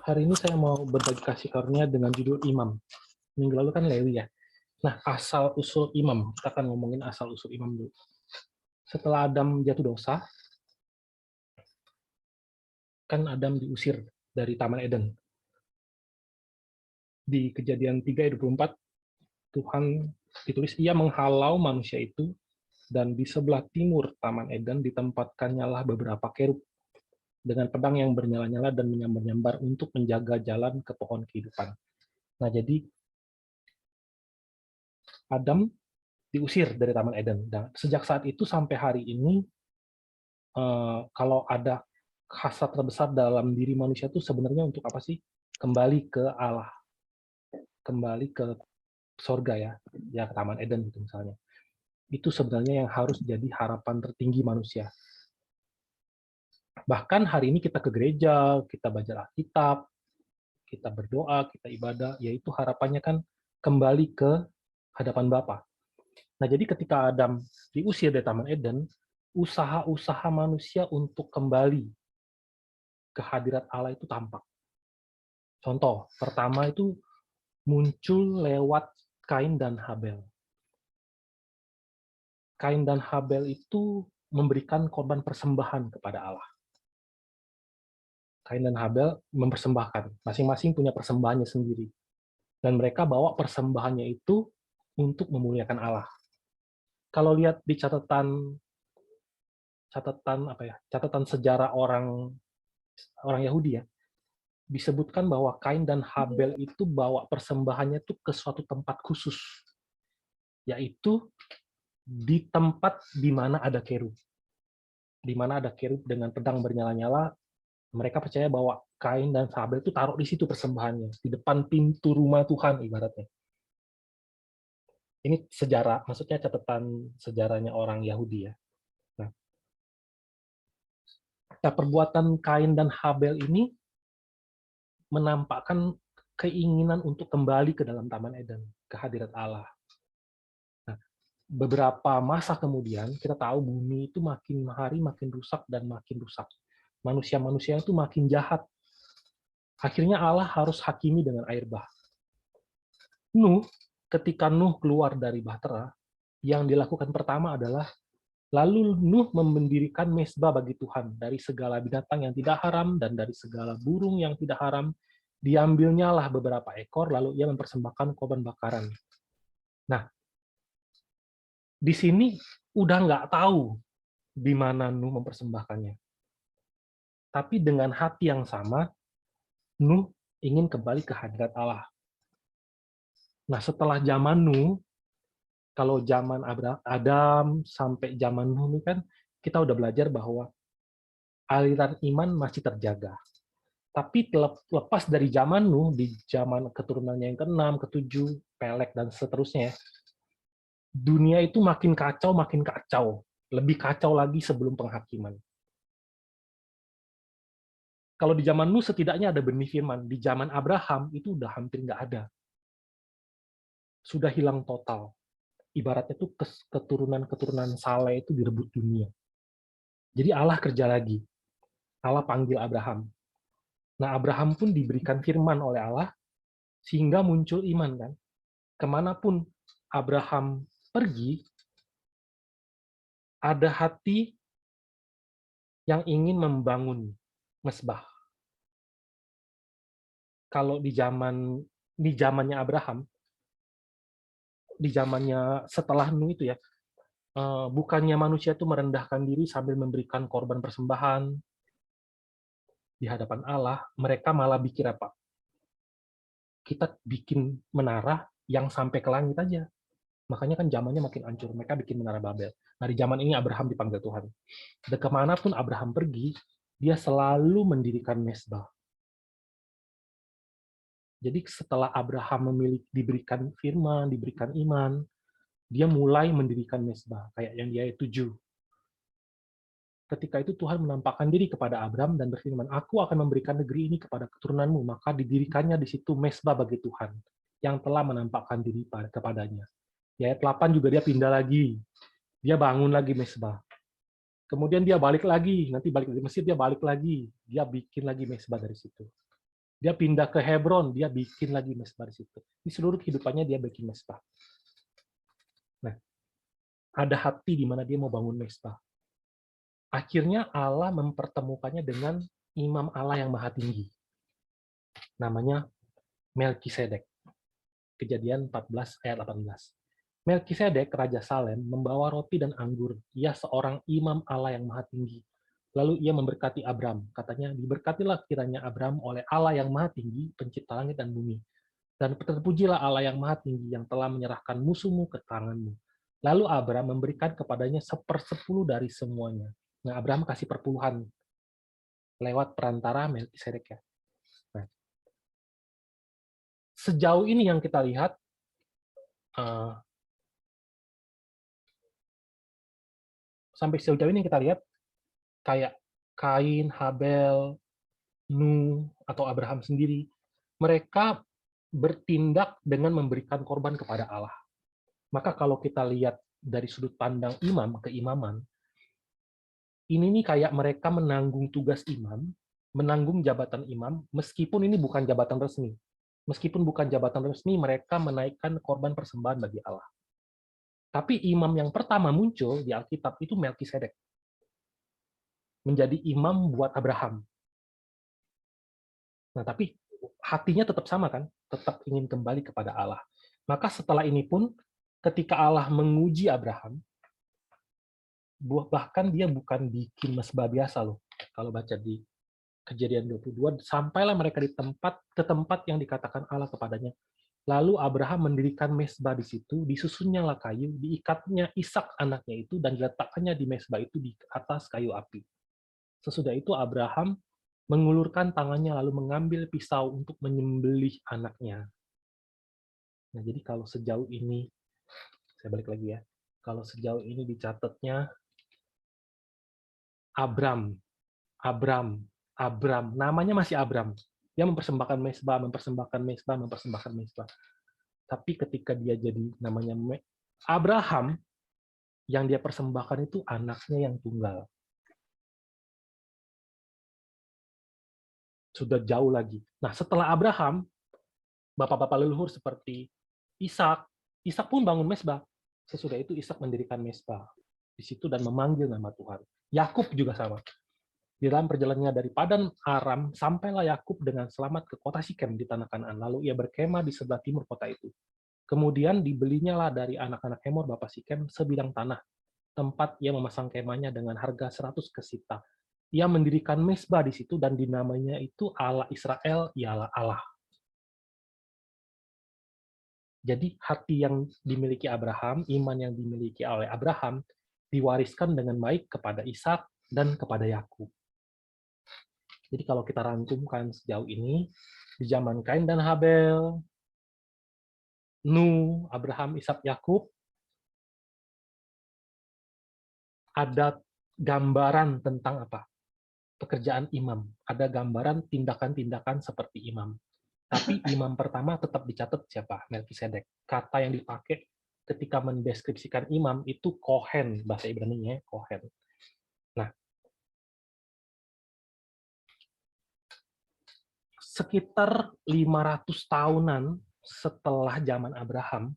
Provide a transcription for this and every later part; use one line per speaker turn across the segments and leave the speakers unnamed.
Hari ini saya mau berbagi kasih karunia dengan judul Imam. Minggu lalu kan Lewi ya. Nah, asal-usul imam. Kita akan ngomongin asal-usul imam dulu. Setelah Adam jatuh dosa, kan Adam diusir dari Taman Eden. Di Kejadian 3 ayat 24, Tuhan ditulis, ia menghalau manusia itu, dan di sebelah timur Taman Eden ditempatkannya beberapa kerub dengan pedang yang bernyala-nyala dan menyambar-nyambar untuk menjaga jalan ke pohon kehidupan. Nah, jadi Adam diusir dari Taman Eden. Dan sejak saat itu sampai hari ini, kalau ada hasrat terbesar dalam diri manusia itu sebenarnya untuk apa sih? Kembali ke Allah, kembali ke sorga ya ke Taman Eden gitu misalnya. Itu sebenarnya yang harus jadi harapan tertinggi manusia. Bahkan hari ini kita ke gereja, kita baca Alkitab, kita berdoa, kita ibadah, yaitu harapannya kan kembali ke hadapan Bapa. Nah, jadi ketika Adam diusir dari Taman Eden, usaha-usaha manusia untuk kembali ke hadirat Allah itu tampak. Contoh, pertama itu muncul lewat Kain dan Habel. Kain dan Habel itu memberikan korban persembahan kepada Allah. Kain dan Habel mempersembahkan, masing-masing punya persembahannya sendiri. Dan mereka bawa persembahannya itu untuk memuliakan Allah. Kalau lihat di catatan sejarah orang Yahudi ya, disebutkan bahwa Kain dan Habel itu bawa persembahannya itu ke suatu tempat khusus, yaitu di tempat di mana ada kerub. Di mana ada kerub dengan pedang bernyala-nyala, mereka percaya bahwa Kain dan Habel itu taruh di situ persembahannya, di depan pintu rumah Tuhan ibaratnya. Ini sejarah, maksudnya catatan sejarahnya orang Yahudi ya. Nah, perbuatan Kain dan Habel ini menampakkan keinginan untuk kembali ke dalam Taman Eden, ke hadirat Allah. Nah, beberapa masa kemudian, kita tahu bumi itu makin hari makin rusak dan makin rusak. Manusia-manusia itu makin jahat. Akhirnya Allah harus hakimi dengan air bah. Ketika Nuh keluar dari bahtera, yang dilakukan pertama adalah lalu Nuh mendirikan mezbah bagi Tuhan dari segala binatang yang tidak haram dan dari segala burung yang tidak haram. Diambilnya beberapa ekor, lalu ia mempersembahkan korban bakaran. Nah, di sini udah nggak tahu di mana Nuh mempersembahkannya. Tapi dengan hati yang sama, Nuh ingin kembali ke hadirat Allah. Nah, setelah zaman Nuh, kalau zaman Adam sampai zaman Nuh kan kita udah belajar bahwa aliran iman masih terjaga. Tapi lepas dari zaman Nuh, di zaman keturunannya yang ke-6, ke-7, Pelek, dan seterusnya, dunia itu makin kacau. Lebih kacau lagi sebelum penghakiman. Kalau di zaman Nuh setidaknya ada benih firman. Di zaman Abraham itu udah hampir nggak ada. Sudah hilang total. Ibaratnya tuh keturunan-keturunan Saleh itu direbut dunia. Jadi Allah kerja lagi. Allah panggil Abraham. Nah, Abraham pun diberikan firman oleh Allah, sehingga muncul iman kan. Kemanapun Abraham pergi, ada hati yang ingin membangun mezbah. Kalau di zamannya Abraham, di zamannya setelah Nuh itu ya, bukannya manusia itu merendahkan diri sambil memberikan korban persembahan di hadapan Allah, mereka malah bikin apa? Kita bikin menara yang sampai ke langit aja. Makanya kan zamannya makin hancur. Mereka bikin menara Babel. Nah, di zaman ini Abraham dipanggil Tuhan. Dan kemanapun Abraham pergi, dia selalu mendirikan mezbah. Jadi setelah Abraham diberikan firman, diberikan iman, dia mulai mendirikan mezbah, kayak yang dia 7. Ketika itu Tuhan menampakkan diri kepada Abraham dan berfirman, aku akan memberikan negeri ini kepada keturunanmu, maka didirikannya di situ mezbah bagi Tuhan, yang telah menampakkan diri kepadanya. Di ayat 8 juga dia pindah lagi, dia bangun lagi mezbah. Kemudian dia balik lagi, nanti balik dari Mesir dia balik lagi, dia bikin lagi mezbah dari situ. Dia pindah ke Hebron, dia bikin lagi mesbah di situ. Di seluruh kehidupannya dia bikin mesbah. Nah, ada hati di mana dia mau bangun mesbah. Akhirnya Allah mempertemukannya dengan imam Allah yang maha tinggi. Namanya Melkisedek. Kejadian 14 ayat 18. Melkisedek, Raja Salem, membawa roti dan anggur. Ia seorang imam Allah yang maha tinggi. Lalu ia memberkati Abram. Katanya, diberkatilah kiranya Abram oleh Allah yang maha tinggi, pencipta langit dan bumi. Dan terpujilah Allah yang maha tinggi yang telah menyerahkan musuhmu ke tanganmu. Lalu Abram memberikan kepadanya 1/10 dari semuanya. Nah, Abraham kasih perpuluhan lewat perantara Melkisedek ya. Nah, sejauh ini yang kita lihat, sampai sejauh ini kita lihat kayak Kain, Habel, Nuh, atau Abraham sendiri, mereka bertindak dengan memberikan korban kepada Allah. Maka kalau kita lihat dari sudut pandang imam, keimaman, ini nih kayak mereka menanggung tugas imam, menanggung jabatan imam, meskipun ini bukan jabatan resmi. Meskipun bukan jabatan resmi, mereka menaikkan korban persembahan bagi Allah. Tapi imam yang pertama muncul di Alkitab itu Melkisedek. Menjadi imam buat Abraham. Nah, tapi hatinya tetap sama kan? Tetap ingin kembali kepada Allah. Maka setelah ini pun, ketika Allah menguji Abraham, bahkan dia bukan bikin mesbah biasa loh. Kalau baca di Kejadian 22, sampailah mereka ke tempat yang dikatakan Allah kepadanya. Lalu Abraham mendirikan mesbah di situ, disusunnyalah kayu, diikatnya Ishak anaknya itu, dan diletakkannya di mesbah itu di atas kayu api. Sesudah itu Abraham mengulurkan tangannya lalu mengambil pisau untuk menyembelih anaknya. Nah, jadi kalau sejauh ini, saya balik lagi ya, kalau sejauh ini dicatatnya Abram, Abram, namanya masih Abram. Dia mempersembahkan mesbah, mempersembahkan mesbah, mempersembahkan mesbah. Tapi ketika dia jadi namanya Abraham, yang dia persembahkan itu anaknya yang tunggal. Sudah jauh lagi. Nah, setelah Abraham, bapak-bapak leluhur seperti Ishak, Ishak pun bangun mesbah. Sesudah itu Ishak mendirikan mesbah di situ dan memanggil nama Tuhan. Yakub juga sama. Di dalam perjalanannya dari Padan Aram, sampailah Yakub dengan selamat ke kota Sikem di tanah Kanaan. Lalu ia berkemah di sebelah timur kota itu. Kemudian dibelinya lah dari anak-anak Hemor bapak Sikem sebidang tanah, tempat ia memasang kemahnya dengan harga 100 kesita. Ia mendirikan mesbah di situ dan dinamainya itu Allah Israel, ialah Allah. Jadi hati yang dimiliki Abraham, iman yang dimiliki oleh Abraham, diwariskan dengan baik kepada Ishak dan kepada Yakub. Jadi kalau kita rangkumkan sejauh ini, di zaman Kain dan Habel, Nuh, Abraham, Ishak, Yakub, ada gambaran tentang apa? Pekerjaan imam. Ada gambaran tindakan-tindakan seperti imam. Tapi imam pertama tetap dicatat siapa? Melkisedek. Kata yang dipakai ketika mendeskripsikan imam itu kohen, bahasa Ibrani-nya kohen. Nah, sekitar 500 tahunan setelah zaman Abraham,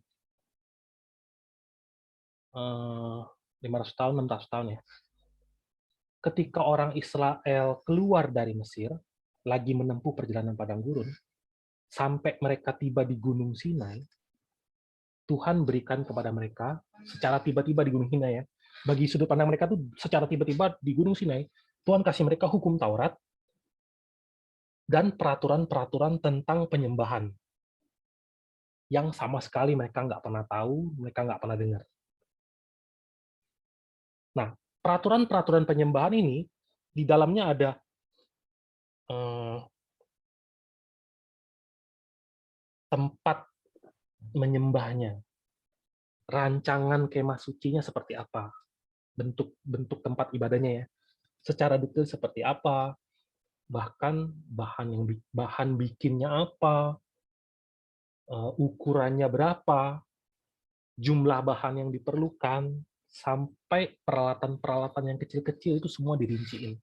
500 tahun, 600 tahun ya, ketika orang Israel keluar dari Mesir, lagi menempuh perjalanan padang gurun, sampai mereka tiba di Gunung Sinai, Tuhan berikan kepada mereka secara tiba-tiba di Gunung Sinai ya. Bagi sudut pandang mereka tuh secara tiba-tiba di Gunung Sinai, Tuhan kasih mereka hukum Taurat dan peraturan-peraturan tentang penyembahan yang sama sekali mereka nggak pernah tahu, mereka nggak pernah dengar. Nah, peraturan-peraturan penyembahan ini di dalamnya ada tempat menyembahnya, rancangan kemah sucinya seperti apa, bentuk tempat ibadahnya ya, secara detail seperti apa, bahkan bahan bikinnya apa, ukurannya berapa, jumlah bahan yang diperlukan, sampai peralatan-peralatan yang kecil-kecil itu semua dirinciin.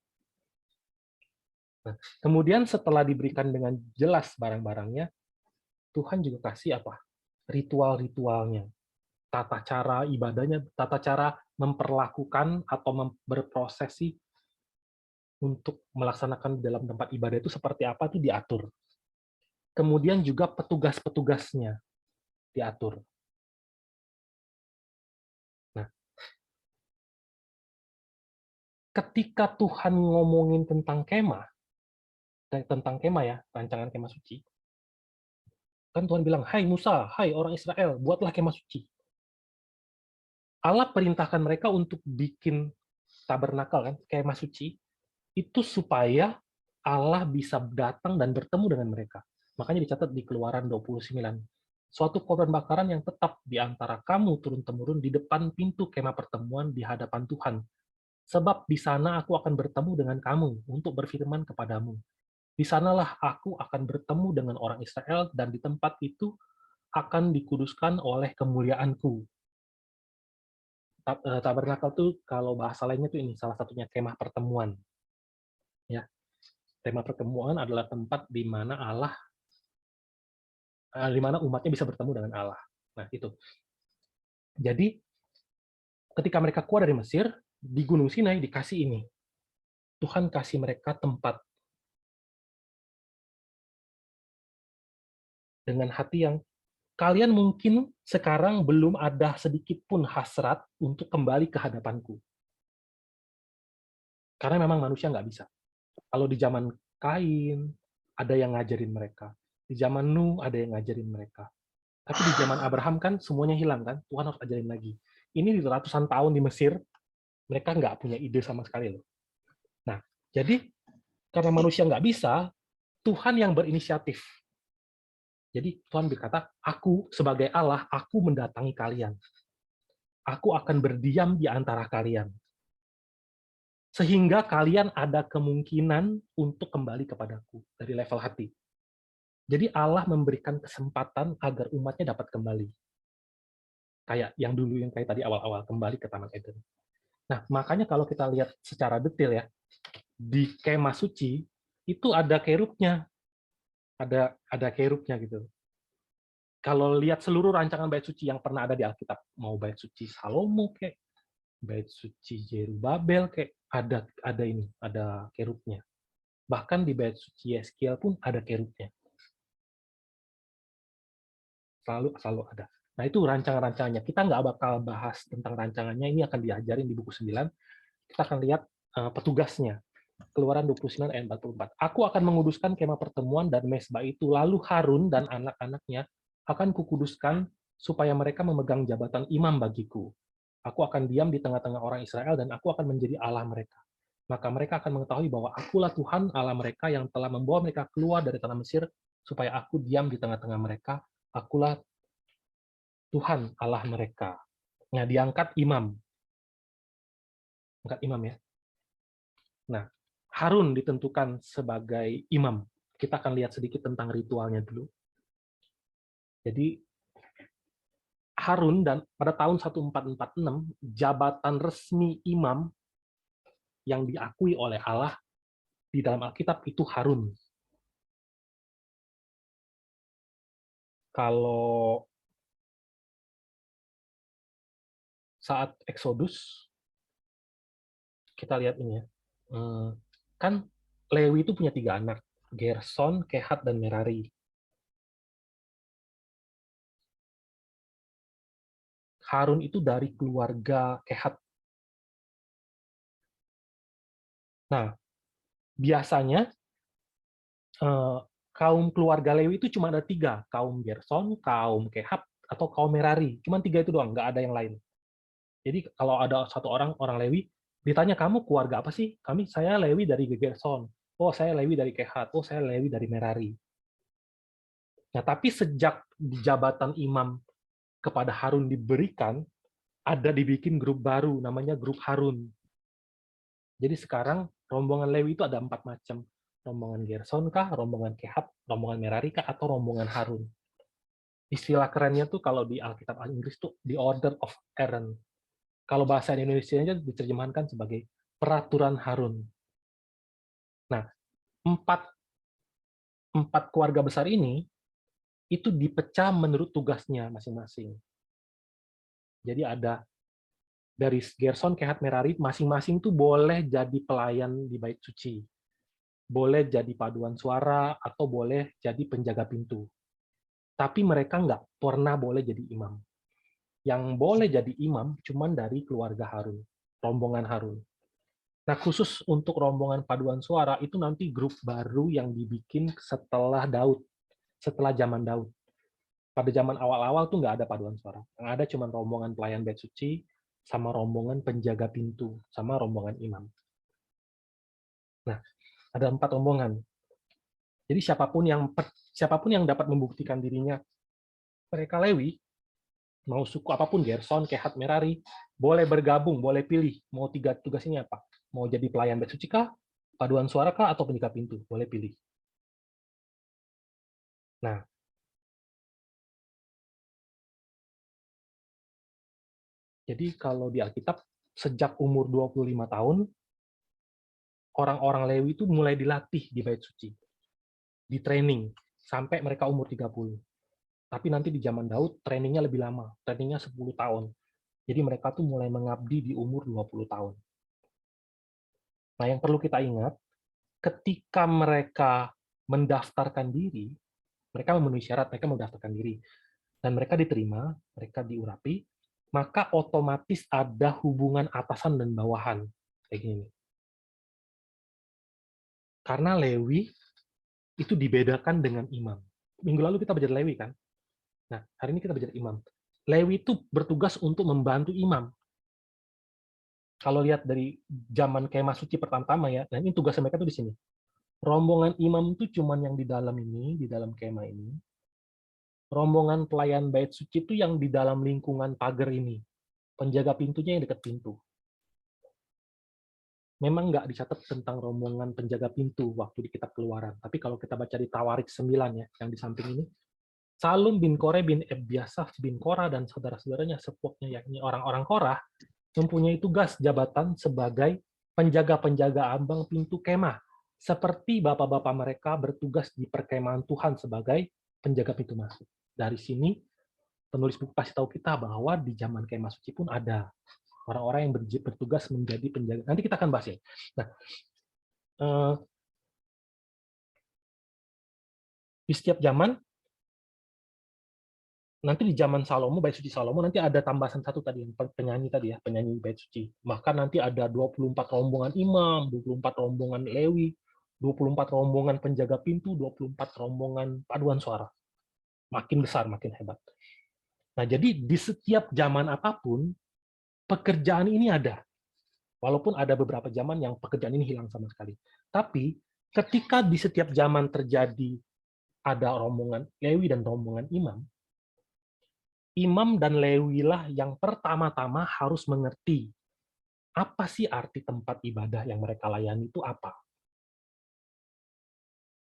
Nah, kemudian setelah diberikan dengan jelas barang-barangnya, Tuhan juga kasih apa? Ritual-ritualnya, tata cara ibadahnya, tata cara memperlakukan atau berprosesi untuk melaksanakan dalam tempat ibadah itu seperti apa itu diatur. Kemudian juga petugas-petugasnya diatur. Nah, ketika Tuhan ngomongin tentang kemah ya, rancangan kemah suci, kan Tuhan bilang, "Hai Musa, hai orang Israel, buatlah kemah suci." Allah perintahkan mereka untuk bikin tabernakel kan, kemah suci, itu supaya Allah bisa datang dan bertemu dengan mereka. Makanya dicatat di Keluaran 29. Suatu korban bakaran yang tetap di antara kamu turun-temurun di depan pintu kemah pertemuan di hadapan Tuhan. Sebab di sana aku akan bertemu dengan kamu untuk berfirman kepadamu. Di sanalah aku akan bertemu dengan orang Israel dan di tempat itu akan dikuduskan oleh kemuliaanku. Tabernakel itu kalau bahasa lainnya tuh ini salah satunya kemah pertemuan. Ya, kemah pertemuan adalah tempat di mana umatnya bisa bertemu dengan Allah. Nah, itu. Jadi, ketika mereka keluar dari Mesir, di Gunung Sinai dikasih ini. Tuhan kasih mereka tempat dengan hati yang kalian mungkin sekarang belum ada sedikit pun hasrat untuk kembali ke hadapanku. Karena memang manusia nggak bisa. Kalau di zaman Kain, ada yang ngajarin mereka. Di zaman Nuh, ada yang ngajarin mereka. Tapi di zaman Abraham kan semuanya hilang kan, Tuhan harus ajarin lagi. Ini di ratusan tahun di Mesir, mereka nggak punya ide sama sekali loh. Nah, jadi karena manusia nggak bisa, Tuhan yang berinisiatif. Jadi Tuhan berkata, aku sebagai Allah, aku mendatangi kalian. Aku akan berdiam di antara kalian. Sehingga kalian ada kemungkinan untuk kembali kepadaku dari level hati. Jadi Allah memberikan kesempatan agar umatnya dapat kembali. Kayak yang dulu, yang kayak tadi awal-awal, kembali ke Taman Eden. Nah, makanya kalau kita lihat secara detail ya, di kemah suci, itu ada kerubnya. Ada kerubnya gitu. Kalau lihat seluruh rancangan bait suci yang pernah ada di Alkitab, mau bait suci Salomo kayak bait suci Zerubabel kayak ada kerubnya. Bahkan di bait suci Yeskiel pun ada kerubnya. Selalu ada. Nah, itu rancangan-rancangannya. Kita nggak bakal bahas tentang rancangannya, ini akan diajarin di buku 9. Kita akan lihat petugasnya. Keluaran 29 ayat 44. Aku akan menguduskan kemah pertemuan dan mezbah itu, lalu Harun dan anak-anaknya akan kukuduskan supaya mereka memegang jabatan imam bagiku. Aku akan diam di tengah-tengah orang Israel dan aku akan menjadi Allah mereka. Maka mereka akan mengetahui bahwa akulah Tuhan Allah mereka yang telah membawa mereka keluar dari tanah Mesir supaya aku diam di tengah-tengah mereka. Akulah Tuhan Allah mereka. Nah, diangkat imam. Angkat imam ya. Nah, Harun ditentukan sebagai imam. Kita akan lihat sedikit tentang ritualnya dulu. Jadi, Harun dan pada tahun 1446, jabatan resmi imam yang diakui oleh Allah di dalam Alkitab itu Harun. Kalau saat Exodus, kita lihat ini ya, kan Lewi itu punya 3 anak, Gerson, Kehat, dan Merari. Harun itu dari keluarga Kehat. Nah, biasanya kaum keluarga Lewi itu cuma ada 3, kaum Gerson, kaum Kehat, atau kaum Merari. Cuma 3 itu doang, nggak ada yang lain. Jadi kalau ada satu orang Lewi, ditanya, kamu keluarga apa sih? Saya Lewi dari Gerson. Oh, saya Lewi dari Kehat. Oh, saya Lewi dari Merari. Nah, tapi sejak jabatan imam kepada Harun diberikan, ada dibikin grup baru, namanya grup Harun. Jadi sekarang rombongan Lewi itu ada 4 macam. Rombongan Gerson kah, rombongan Kehat, rombongan Merari kah, atau rombongan Harun. Istilah kerennya tuh kalau di Alkitab Inggris tuh the order of Aaron. Kalau bahasa Indonesia-nya diterjemahkan sebagai peraturan Harun. Nah, empat keluarga besar ini itu dipecah menurut tugasnya masing-masing. Jadi ada dari Gerson, Kehat, Merari, masing-masing tuh boleh jadi pelayan di bait suci, boleh jadi paduan suara, atau boleh jadi penjaga pintu. Tapi mereka nggak pernah boleh jadi imam. Yang boleh jadi imam cuman dari keluarga Harun, rombongan Harun. Nah, khusus untuk rombongan paduan suara, itu nanti grup baru yang dibikin setelah Daud, setelah zaman Daud. Pada zaman awal-awal tuh nggak ada paduan suara. Yang ada cuma rombongan pelayan bait suci, sama rombongan penjaga pintu, sama rombongan imam. Nah, ada 4 rombongan. Jadi siapapun yang dapat membuktikan dirinya mereka Lewi, mau suku apapun, Gerson, Kehat, Merari, boleh bergabung, boleh pilih mau 3 tugas ini apa. Mau jadi pelayan bait suci kah, paduan suara kah, atau penjaga pintu, boleh pilih. Nah, jadi kalau di Alkitab, sejak umur 25 tahun, orang-orang Lewi itu mulai dilatih di bait suci, di training, sampai mereka umur 30. Tapi nanti di zaman Daud, trainingnya lebih lama, trainingnya 10 tahun. Jadi mereka tuh mulai mengabdi di umur 20 tahun. Nah, yang perlu kita ingat, ketika mereka mendaftarkan diri, mereka memenuhi syarat, mereka mendaftarkan diri, dan mereka diterima, mereka diurapi, maka otomatis ada hubungan atasan dan bawahan. Kayak gini. Karena Lewi itu dibedakan dengan imam. Minggu lalu kita belajar Lewi, kan? Nah, hari ini kita belajar imam. Lewi itu bertugas untuk membantu imam. Kalau lihat dari zaman kemah suci pertama ya, nah ini tugas mereka tuh di sini. Rombongan imam itu cuman yang di dalam ini, di dalam kemah ini. Rombongan pelayan bait suci itu yang di dalam lingkungan pagar ini. Penjaga pintunya yang dekat pintu. Memang nggak dicatat tentang rombongan penjaga pintu waktu di kitab Keluaran. Tapi kalau kita baca di Tawarik 9 ya, yang di samping ini, Salum bin Kore bin Ebiasaf bin Korah dan saudara-saudaranya sepuaknya, yakni orang-orang Korah, mempunyai tugas jabatan sebagai penjaga-penjaga ambang pintu kemah, seperti bapak-bapak mereka bertugas di perkemahan Tuhan sebagai penjaga pintu masuk. Dari sini, penulis buku kasih tahu kita bahwa di zaman kemah suci pun ada orang-orang yang bertugas menjadi penjaga. Nanti kita akan bahas ya. Nah, di setiap zaman, nanti di zaman Salomo, bait suci Salomo, nanti ada tambahan satu tadi, penyanyi tadi ya, penyanyi bait suci. Maka nanti ada 24 rombongan imam, 24 rombongan Lewi, 24 rombongan penjaga pintu, 24 rombongan paduan suara. Makin besar, makin hebat. Nah, jadi di setiap zaman apapun, pekerjaan ini ada. Walaupun ada beberapa zaman yang pekerjaan ini hilang sama sekali. Tapi ketika di setiap zaman terjadi ada rombongan Lewi dan rombongan imam, imam dan Lewilah yang pertama-tama harus mengerti apa sih arti tempat ibadah yang mereka layani itu apa.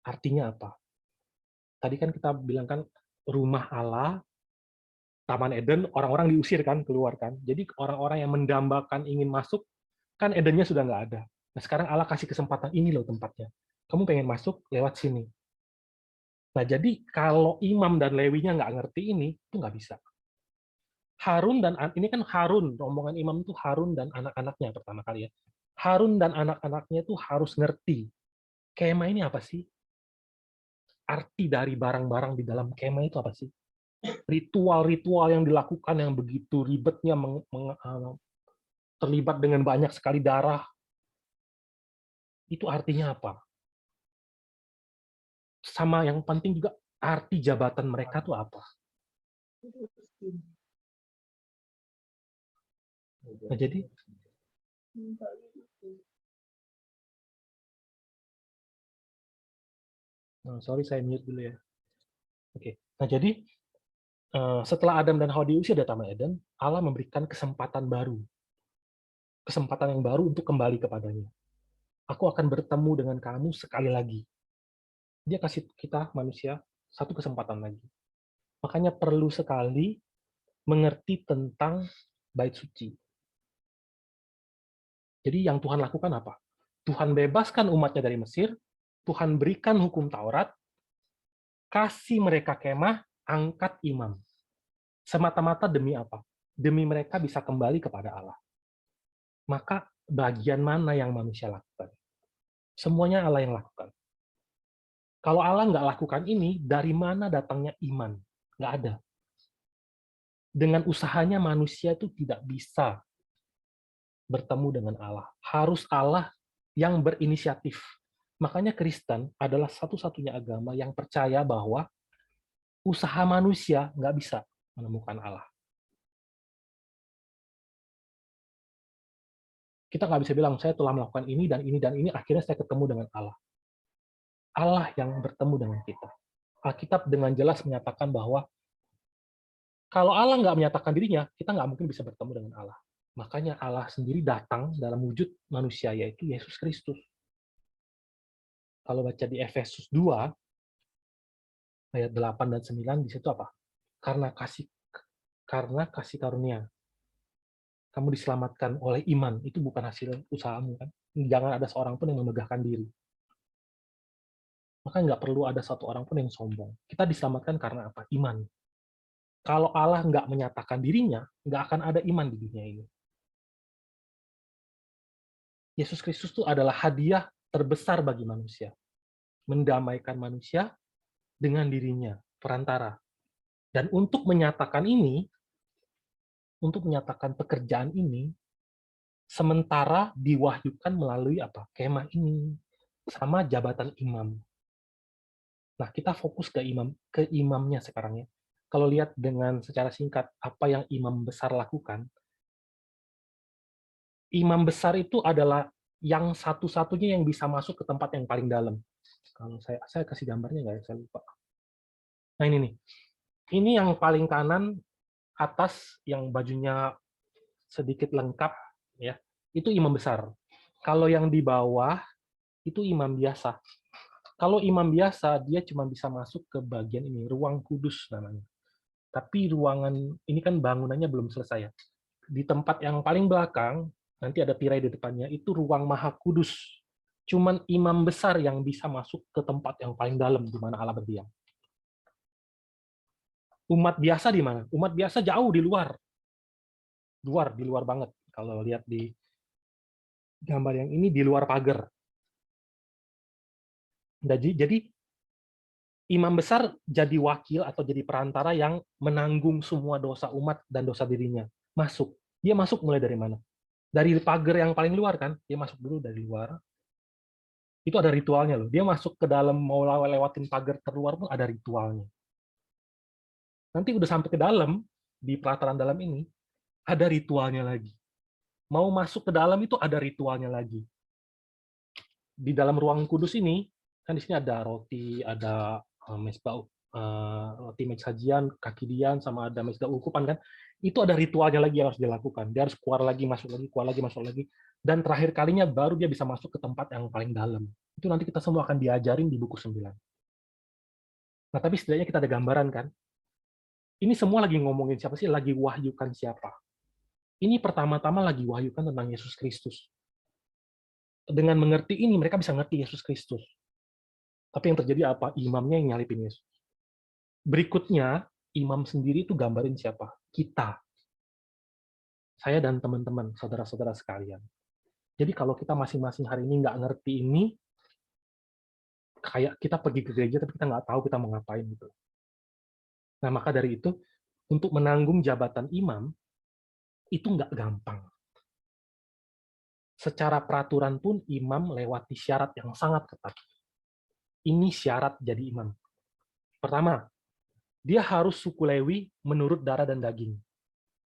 Artinya apa? Tadi kan kita bilang kan rumah Allah, Taman Eden, orang-orang diusir kan, keluar kan. Jadi orang-orang yang mendambakan ingin masuk, kan Edennya sudah nggak ada. Nah sekarang Allah kasih kesempatan, ini loh tempatnya. Kamu pengen masuk, lewat sini. Nah jadi kalau imam dan Lewinya nggak ngerti ini, itu nggak bisa. Harun dan ini kan Harun, rombongan imam itu Harun dan anak-anaknya pertama kali ya. Harun dan anak-anaknya itu harus ngerti kemah ini apa sih? Arti dari barang-barang di dalam kemah itu apa sih? Ritual-ritual yang dilakukan yang begitu ribetnya terlibat dengan banyak sekali darah. Itu artinya apa? Sama yang penting juga arti jabatan mereka itu apa? Nah, jadi sorry saya mute dulu ya. Oke. Nah, jadi setelah Adam dan Hawa diusir dari Taman Eden, Allah memberikan kesempatan baru. Kesempatan yang baru untuk kembali kepadanya. Aku akan bertemu dengan kamu sekali lagi. Dia kasih kita manusia satu kesempatan lagi. Makanya perlu sekali mengerti tentang bait suci. Jadi yang Tuhan lakukan apa? Tuhan bebaskan umatnya dari Mesir, Tuhan berikan hukum Taurat, kasih mereka kemah, angkat imam. Semata-mata demi apa? Demi mereka bisa kembali kepada Allah. Maka bagian mana yang manusia lakukan? Semuanya Allah yang lakukan. Kalau Allah nggak lakukan ini, dari mana datangnya iman? Nggak ada. Dengan usahanya manusia itu tidak bisa bertemu dengan Allah. Harus Allah yang berinisiatif. Makanya Kristen adalah satu-satunya agama yang percaya bahwa usaha manusia nggak bisa menemukan Allah. Kita nggak bisa bilang, saya telah melakukan ini, dan ini, dan ini, akhirnya saya ketemu dengan Allah. Allah yang bertemu dengan kita. Alkitab dengan jelas menyatakan bahwa kalau Allah nggak menyatakan dirinya, kita nggak mungkin bisa bertemu dengan Allah. Makanya Allah sendiri datang dalam wujud manusia, yaitu Yesus Kristus. Kalau baca di Efesus 2, ayat 8 dan 9, di situ apa? Karena kasih karunia. Kamu diselamatkan oleh iman, itu bukan hasil usahamu, kan? Jangan ada seorang pun yang memegahkan diri. Maka nggak perlu ada satu orang pun yang sombong. Kita diselamatkan karena apa? Iman. Kalau Allah nggak menyatakan dirinya, nggak akan ada iman di dunia ini. Yesus Kristus itu adalah hadiah terbesar bagi manusia. Mendamaikan manusia dengan dirinya, perantara. Dan untuk menyatakan ini, untuk menyatakan pekerjaan ini, sementara diwahyukan melalui apa? Kemah ini, sama jabatan imam. Nah, kita fokus ke imamnya sekarang ya. Kalau lihat dengan secara singkat apa yang imam besar lakukan, imam besar itu adalah yang satu-satunya yang bisa masuk ke tempat yang paling dalam. Kalau saya kasih gambarnya nggak ya, saya lupa. Nah ini nih, ini yang paling kanan atas yang bajunya sedikit lengkap ya, itu imam besar. Kalau yang di bawah itu imam biasa. Kalau imam biasa dia cuma bisa masuk ke bagian ini, ruang kudus namanya. Tapi ruangan ini kan bangunannya belum selesai ya. Di tempat yang paling belakang, nanti ada tirai di depannya, itu ruang maha kudus. Cuman imam besar yang bisa masuk ke tempat yang paling dalam, di mana Allah berdiam. Umat biasa di mana? Umat biasa jauh di luar. Di luar banget. Kalau lihat di gambar yang ini, di luar pagar. Jadi, imam besar jadi wakil atau jadi perantara yang menanggung semua dosa umat dan dosa dirinya. Masuk. Dia masuk mulai dari mana? Dari pagar yang paling luar kan? Dia masuk dulu dari luar. Itu ada ritualnya loh. Dia masuk ke dalam, mau lewatin pagar terluar pun ada ritualnya. Nanti udah sampai ke dalam, di pelataran dalam ini, ada ritualnya lagi. Mau masuk ke dalam itu ada ritualnya lagi. Di dalam ruang kudus ini, kan di sini ada roti, ada mesbah, roti sajian, kaki dian, sama ada mesbah ukupan kan. Itu ada ritualnya lagi yang harus dilakukan. Dia harus keluar lagi, masuk lagi, keluar lagi, masuk lagi. Dan terakhir kalinya baru dia bisa masuk ke tempat yang paling dalam. Itu nanti kita semua akan diajarin di buku 9. Nah, tapi setidaknya kita ada gambaran kan. Ini semua lagi ngomongin siapa sih? Lagi wahyukan siapa? Ini pertama-tama lagi wahyukan tentang Yesus Kristus. Dengan mengerti ini, mereka bisa ngerti Yesus Kristus. Tapi yang terjadi apa? Imamnya yang nyalipin Yesus. Berikutnya, imam sendiri itu gambarin siapa? Kita. Saya dan teman-teman, saudara-saudara sekalian. Jadi kalau kita masing-masing hari ini nggak ngerti ini, kayak kita pergi ke gereja tapi kita nggak tahu kita mau ngapain gitu. Nah, maka dari itu, untuk menanggung jabatan imam, itu nggak gampang. Secara peraturan pun imam lewati syarat yang sangat ketat. Ini syarat jadi imam. Pertama, dia harus suku Lewi menurut darah dan daging.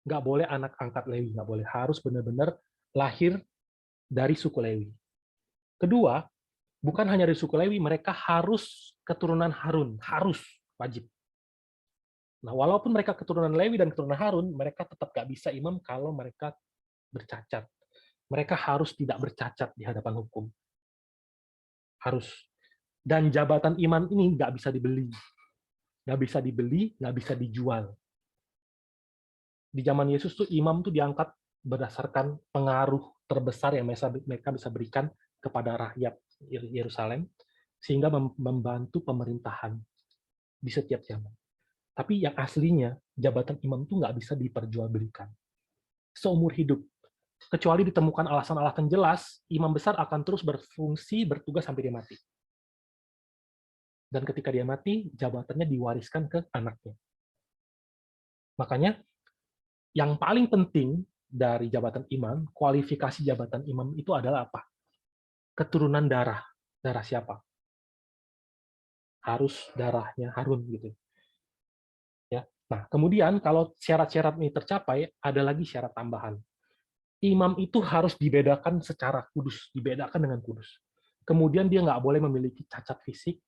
Nggak boleh anak angkat Lewi, nggak boleh. Harus benar-benar lahir dari suku Lewi. Kedua, bukan hanya dari suku Lewi, mereka harus keturunan Harun. Harus, wajib. Nah, walaupun mereka keturunan Lewi dan keturunan Harun, mereka tetap nggak bisa imam kalau mereka bercacat. Mereka harus tidak bercacat di hadapan hukum. Harus. Dan jabatan imam ini nggak bisa dibeli. Nggak bisa dibeli, nggak bisa dijual. Di zaman Yesus tuh imam tuh diangkat berdasarkan pengaruh terbesar yang mereka bisa berikan kepada rakyat Yerusalem, sehingga membantu pemerintahan di setiap zaman. Tapi yang aslinya, jabatan imam itu nggak bisa diperjualbelikan seumur hidup. Kecuali ditemukan alasan-alasan jelas, imam besar akan terus berfungsi, bertugas sampai dia mati. Dan ketika dia mati, jabatannya diwariskan ke anaknya. Makanya, yang paling penting dari jabatan imam, kualifikasi jabatan imam itu adalah apa? Keturunan darah. Darah siapa? Harus darahnya Harun gitu. Ya. Nah, kemudian kalau syarat-syarat ini tercapai, ada lagi syarat tambahan. Imam itu harus dibedakan secara kudus, dibedakan dengan kudus. Kemudian dia nggak boleh memiliki cacat fisik.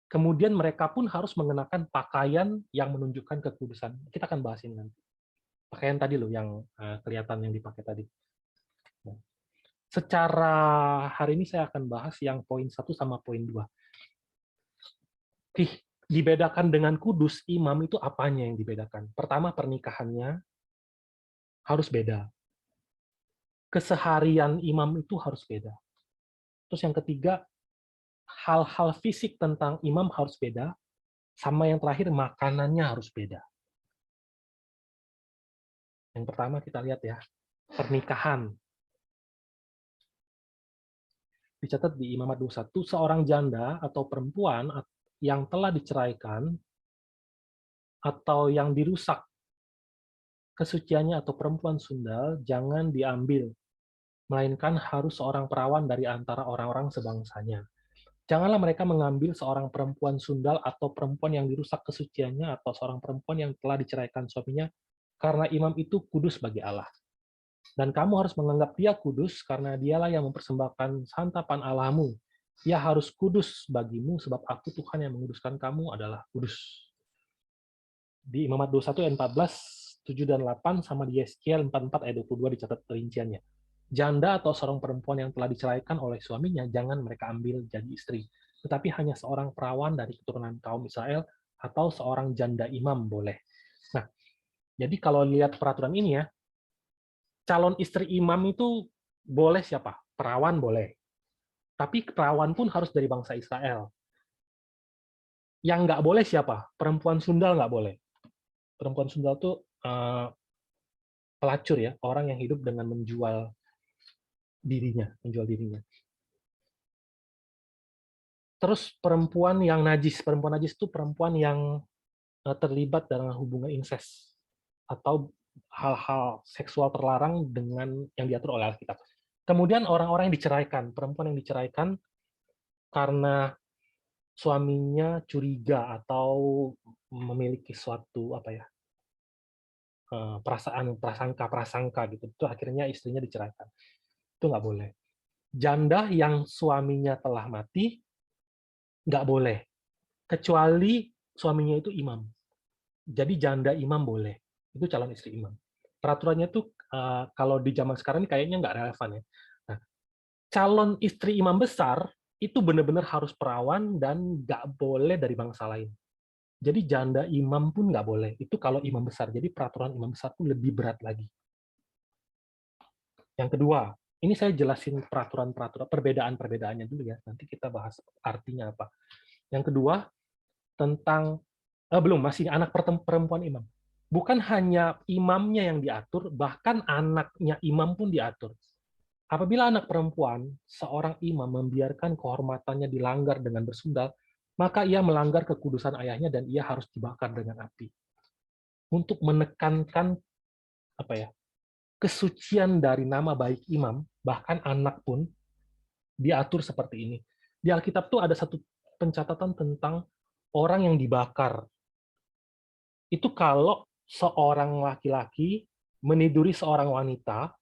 Kemudian mereka pun harus mengenakan pakaian yang menunjukkan kekudusan. Kita akan bahas ini nanti. Pakaian tadi loh yang kelihatan yang dipakai tadi. Secara hari ini saya akan bahas yang poin 1 sama poin 2. Dibedakan dengan kudus, imam itu apanya yang dibedakan? Pertama, pernikahannya harus beda. Keseharian imam itu harus beda. Terus yang ketiga, hal-hal fisik tentang imam harus beda. Sama yang terakhir, makanannya harus beda. Yang pertama kita lihat ya, pernikahan. Dicatat di Imamat 21, seorang janda atau perempuan yang telah diceraikan atau yang dirusak kesuciannya atau perempuan sundal jangan diambil, melainkan harus seorang perawan dari antara orang-orang sebangsanya. Janganlah mereka mengambil seorang perempuan sundal atau perempuan yang dirusak kesuciannya atau seorang perempuan yang telah diceraikan suaminya, karena imam itu kudus bagi Allah. Dan kamu harus menganggap dia kudus karena dialah yang mempersembahkan santapan Allahmu. Ia harus kudus bagimu sebab aku Tuhan yang menguduskan kamu adalah kudus. Di Imamat 21 ayat 14, 7 dan 8 sama di Yeskiel 44 ayat 22 dicatat perinciannya. Janda atau seorang perempuan yang telah diceraikan oleh suaminya jangan mereka ambil jadi istri, tetapi hanya seorang perawan dari keturunan kaum Israel atau seorang janda imam boleh. Nah, jadi kalau lihat peraturan ini ya, calon istri imam itu boleh siapa? Perawan boleh. Tapi perawan pun harus dari bangsa Israel. Yang nggak boleh siapa? Perempuan sundal nggak boleh. Perempuan sundal itu pelacur ya, orang yang hidup dengan menjual dirinya. Terus perempuan yang najis. Perempuan najis itu perempuan yang terlibat dalam hubungan incest atau hal-hal seksual terlarang dengan yang diatur oleh Alkitab. Kemudian orang-orang yang diceraikan, perempuan yang diceraikan karena suaminya curiga atau memiliki suatu prasangka gitu, itu akhirnya istrinya diceraikan. Itu nggak boleh. Janda yang suaminya telah mati nggak boleh, kecuali suaminya itu imam. Jadi janda imam boleh, itu calon istri imam. Peraturannya tuh kalau di zaman sekarang ini kayaknya nggak relevan ya. Nah, calon istri imam besar itu benar-benar harus perawan dan nggak boleh dari bangsa lain. Jadi janda imam pun nggak boleh. Itu kalau imam besar. Jadi peraturan imam besar pun lebih berat lagi. Yang kedua, ini saya jelasin peraturan-peraturan, perbedaan-perbedaannya dulu ya. Nanti kita bahas artinya apa. Yang kedua, tentang belum masih anak perempuan imam. Bukan hanya imamnya yang diatur, bahkan anaknya imam pun diatur. Apabila anak perempuan seorang imam membiarkan kehormatannya dilanggar dengan bersundal, maka ia melanggar kekudusan ayahnya dan ia harus dibakar dengan api. Untuk menekankan kesucian dari nama baik imam, bahkan anak pun diatur seperti ini. Di Alkitab tuh ada satu pencatatan tentang orang yang dibakar. Itu kalau seorang laki-laki meniduri seorang wanita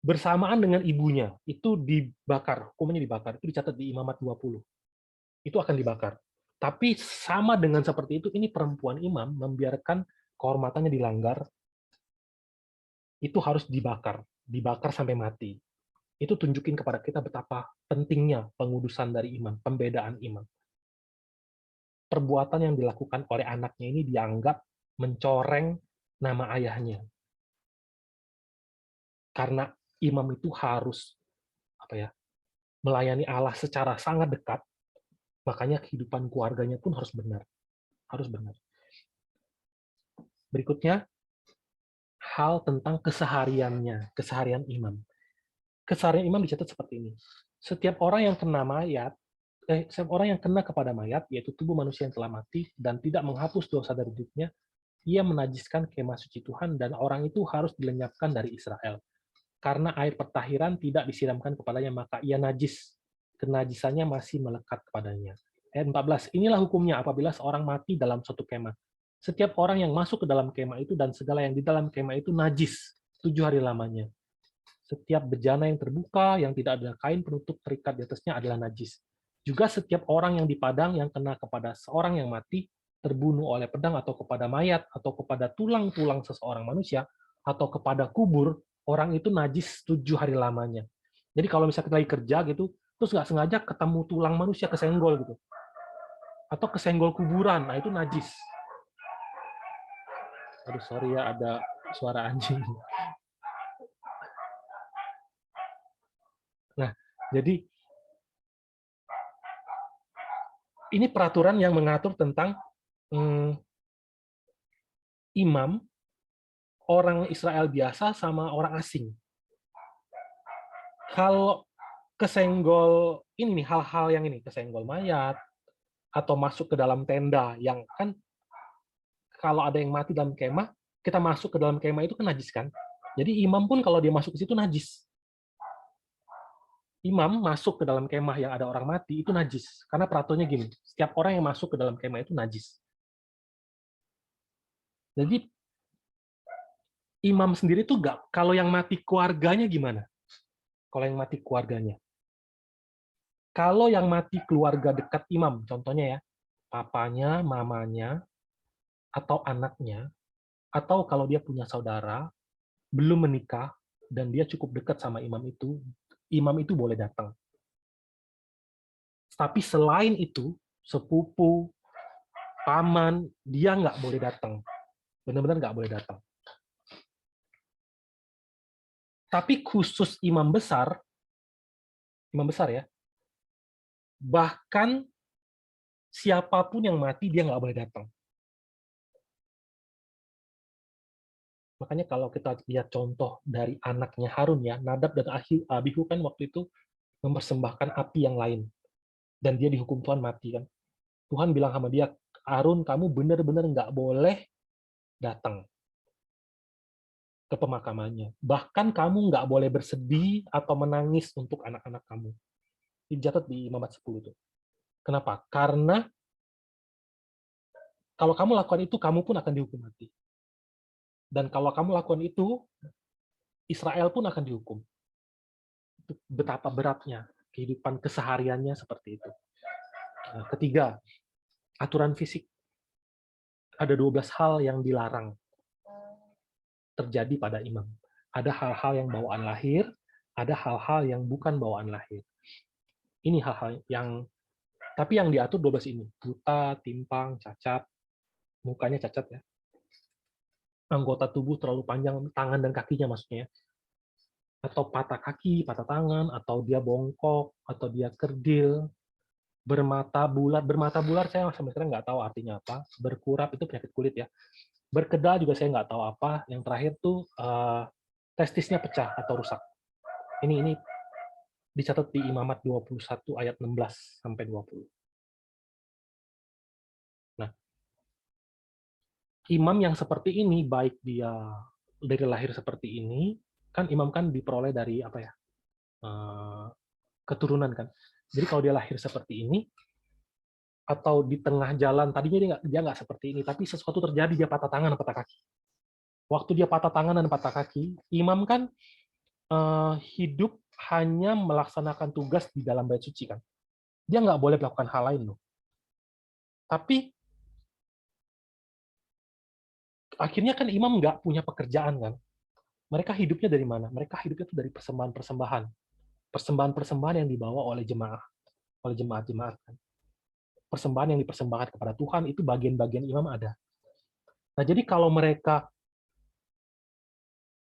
bersamaan dengan ibunya, itu dibakar, hukumnya dibakar. Itu dicatat di Imamat 20. Itu akan dibakar. Tapi sama dengan seperti itu, ini perempuan imam membiarkan kehormatannya dilanggar, itu harus dibakar sampai mati. Itu tunjukin kepada kita betapa pentingnya pengudusan dari imam, pembedaan imam. Perbuatan yang dilakukan oleh anaknya ini dianggap mencoreng nama ayahnya. Karena imam itu harus melayani Allah secara sangat dekat, makanya kehidupan keluarganya pun harus benar. Harus benar. Berikutnya, hal tentang kesehariannya, keseharian imam. Keseharian imam dicatat seperti ini. Setiap orang yang kena mayat, setiap orang yang kena kepada mayat, yaitu tubuh manusia yang telah mati dan tidak menghapus dosa dari hidupnya, ia menajiskan kemah suci Tuhan dan orang itu harus dilenyapkan dari Israel. Karena air pertahiran tidak disiramkan kepadanya, maka ia najis. Kenajisannya masih melekat kepadanya. Ayat 14, inilah hukumnya apabila seorang mati dalam suatu kemah. Setiap orang yang masuk ke dalam kemah itu dan segala yang di dalam kemah itu najis 7 hari lamanya. Setiap bejana yang terbuka, yang tidak ada kain penutup terikat di atasnya adalah najis. Juga setiap orang yang di padang yang kena kepada seorang yang mati, terbunuh oleh pedang atau kepada mayat, atau kepada tulang-tulang seseorang manusia, atau kepada kubur, orang itu najis 7 hari lamanya. Jadi kalau misalnya kita lagi kerja gitu, terus nggak sengaja ketemu tulang manusia kesenggol gitu, atau kesenggol kuburan, nah itu najis. Aduh sorry ya, ada suara anjing. Nah, jadi ini peraturan yang mengatur tentang imam, orang Israel biasa sama orang asing. Kalau kesenggol ini nih, hal-hal yang ini, kesenggol mayat, atau masuk ke dalam tenda, yang kan kalau ada yang mati dalam kemah, kita masuk ke dalam kemah itu kan najis kan? Jadi imam pun kalau dia masuk ke situ najis. Imam masuk ke dalam kemah yang ada orang mati itu najis. Karena peraturannya gini, setiap orang yang masuk ke dalam kemah itu najis. Jadi imam sendiri tuh nggak, kalau yang mati keluarganya gimana? Kalau yang mati keluarganya. Kalau yang mati keluarga dekat imam, contohnya ya, papanya, mamanya, atau anaknya, atau kalau dia punya saudara, belum menikah, dan dia cukup dekat sama imam itu boleh datang. Tapi selain itu, sepupu, paman, dia nggak boleh datang. Benar-benar nggak boleh datang. Tapi khusus imam besar ya, bahkan siapapun yang mati, dia nggak boleh datang. Makanya kalau kita lihat contoh dari anaknya Harun ya, Nadab dan Abihu kan waktu itu mempersembahkan api yang lain. Dan dia dihukum Tuhan mati kan. Tuhan bilang sama dia, Harun kamu benar-benar nggak boleh datang ke pemakamannya. Bahkan kamu nggak boleh bersedih atau menangis untuk anak-anak kamu. Dicatat di Imamat 10 itu. Kenapa? Karena kalau kamu lakukan itu, kamu pun akan dihukum mati. Dan kalau kamu lakukan itu, Israel pun akan dihukum. Betapa beratnya kehidupan kesehariannya seperti itu. Ketiga, aturan fisik. Ada 12 hal yang dilarang terjadi pada imam. Ada hal-hal yang bawaan lahir, ada hal-hal yang bukan bawaan lahir. Ini hal-hal yang, tapi yang diatur 12 ini. Buta, timpang, cacat, mukanya cacat ya. Anggota tubuh terlalu panjang, tangan dan kakinya maksudnya. Atau patah kaki, patah tangan, atau dia bongkok, atau dia kerdil, bermata bulat. Bermata bulat saya sampai sekarang nggak tahu artinya apa. Berkurap itu penyakit kulit ya. Berkedal juga saya nggak tahu apa. Yang terakhir tuh testisnya pecah atau rusak. Ini dicatat di Imamat 21 ayat 16 sampai 20. Nah, imam yang seperti ini, baik dia dari lahir seperti ini, kan imam kan diperoleh dari apa ya, keturunan kan. Jadi kalau dia lahir seperti ini, atau di tengah jalan, tadinya dia nggak seperti ini, tapi sesuatu terjadi, dia patah tangan, patah kaki. Waktu dia patah tangan dan patah kaki, imam kan hidup hanya melaksanakan tugas di dalam bait suci kan. Dia nggak boleh melakukan hal lain loh. Tapi akhirnya kan imam nggak punya pekerjaan kan. Mereka hidupnya dari mana? Mereka hidupnya itu dari persembahan-persembahan. Persembahan-persembahan yang dibawa oleh jemaah, oleh jemaat-jemaat kan. Persembahan yang dipersembahkan kepada Tuhan itu bagian-bagian imam ada. Nah, jadi kalau mereka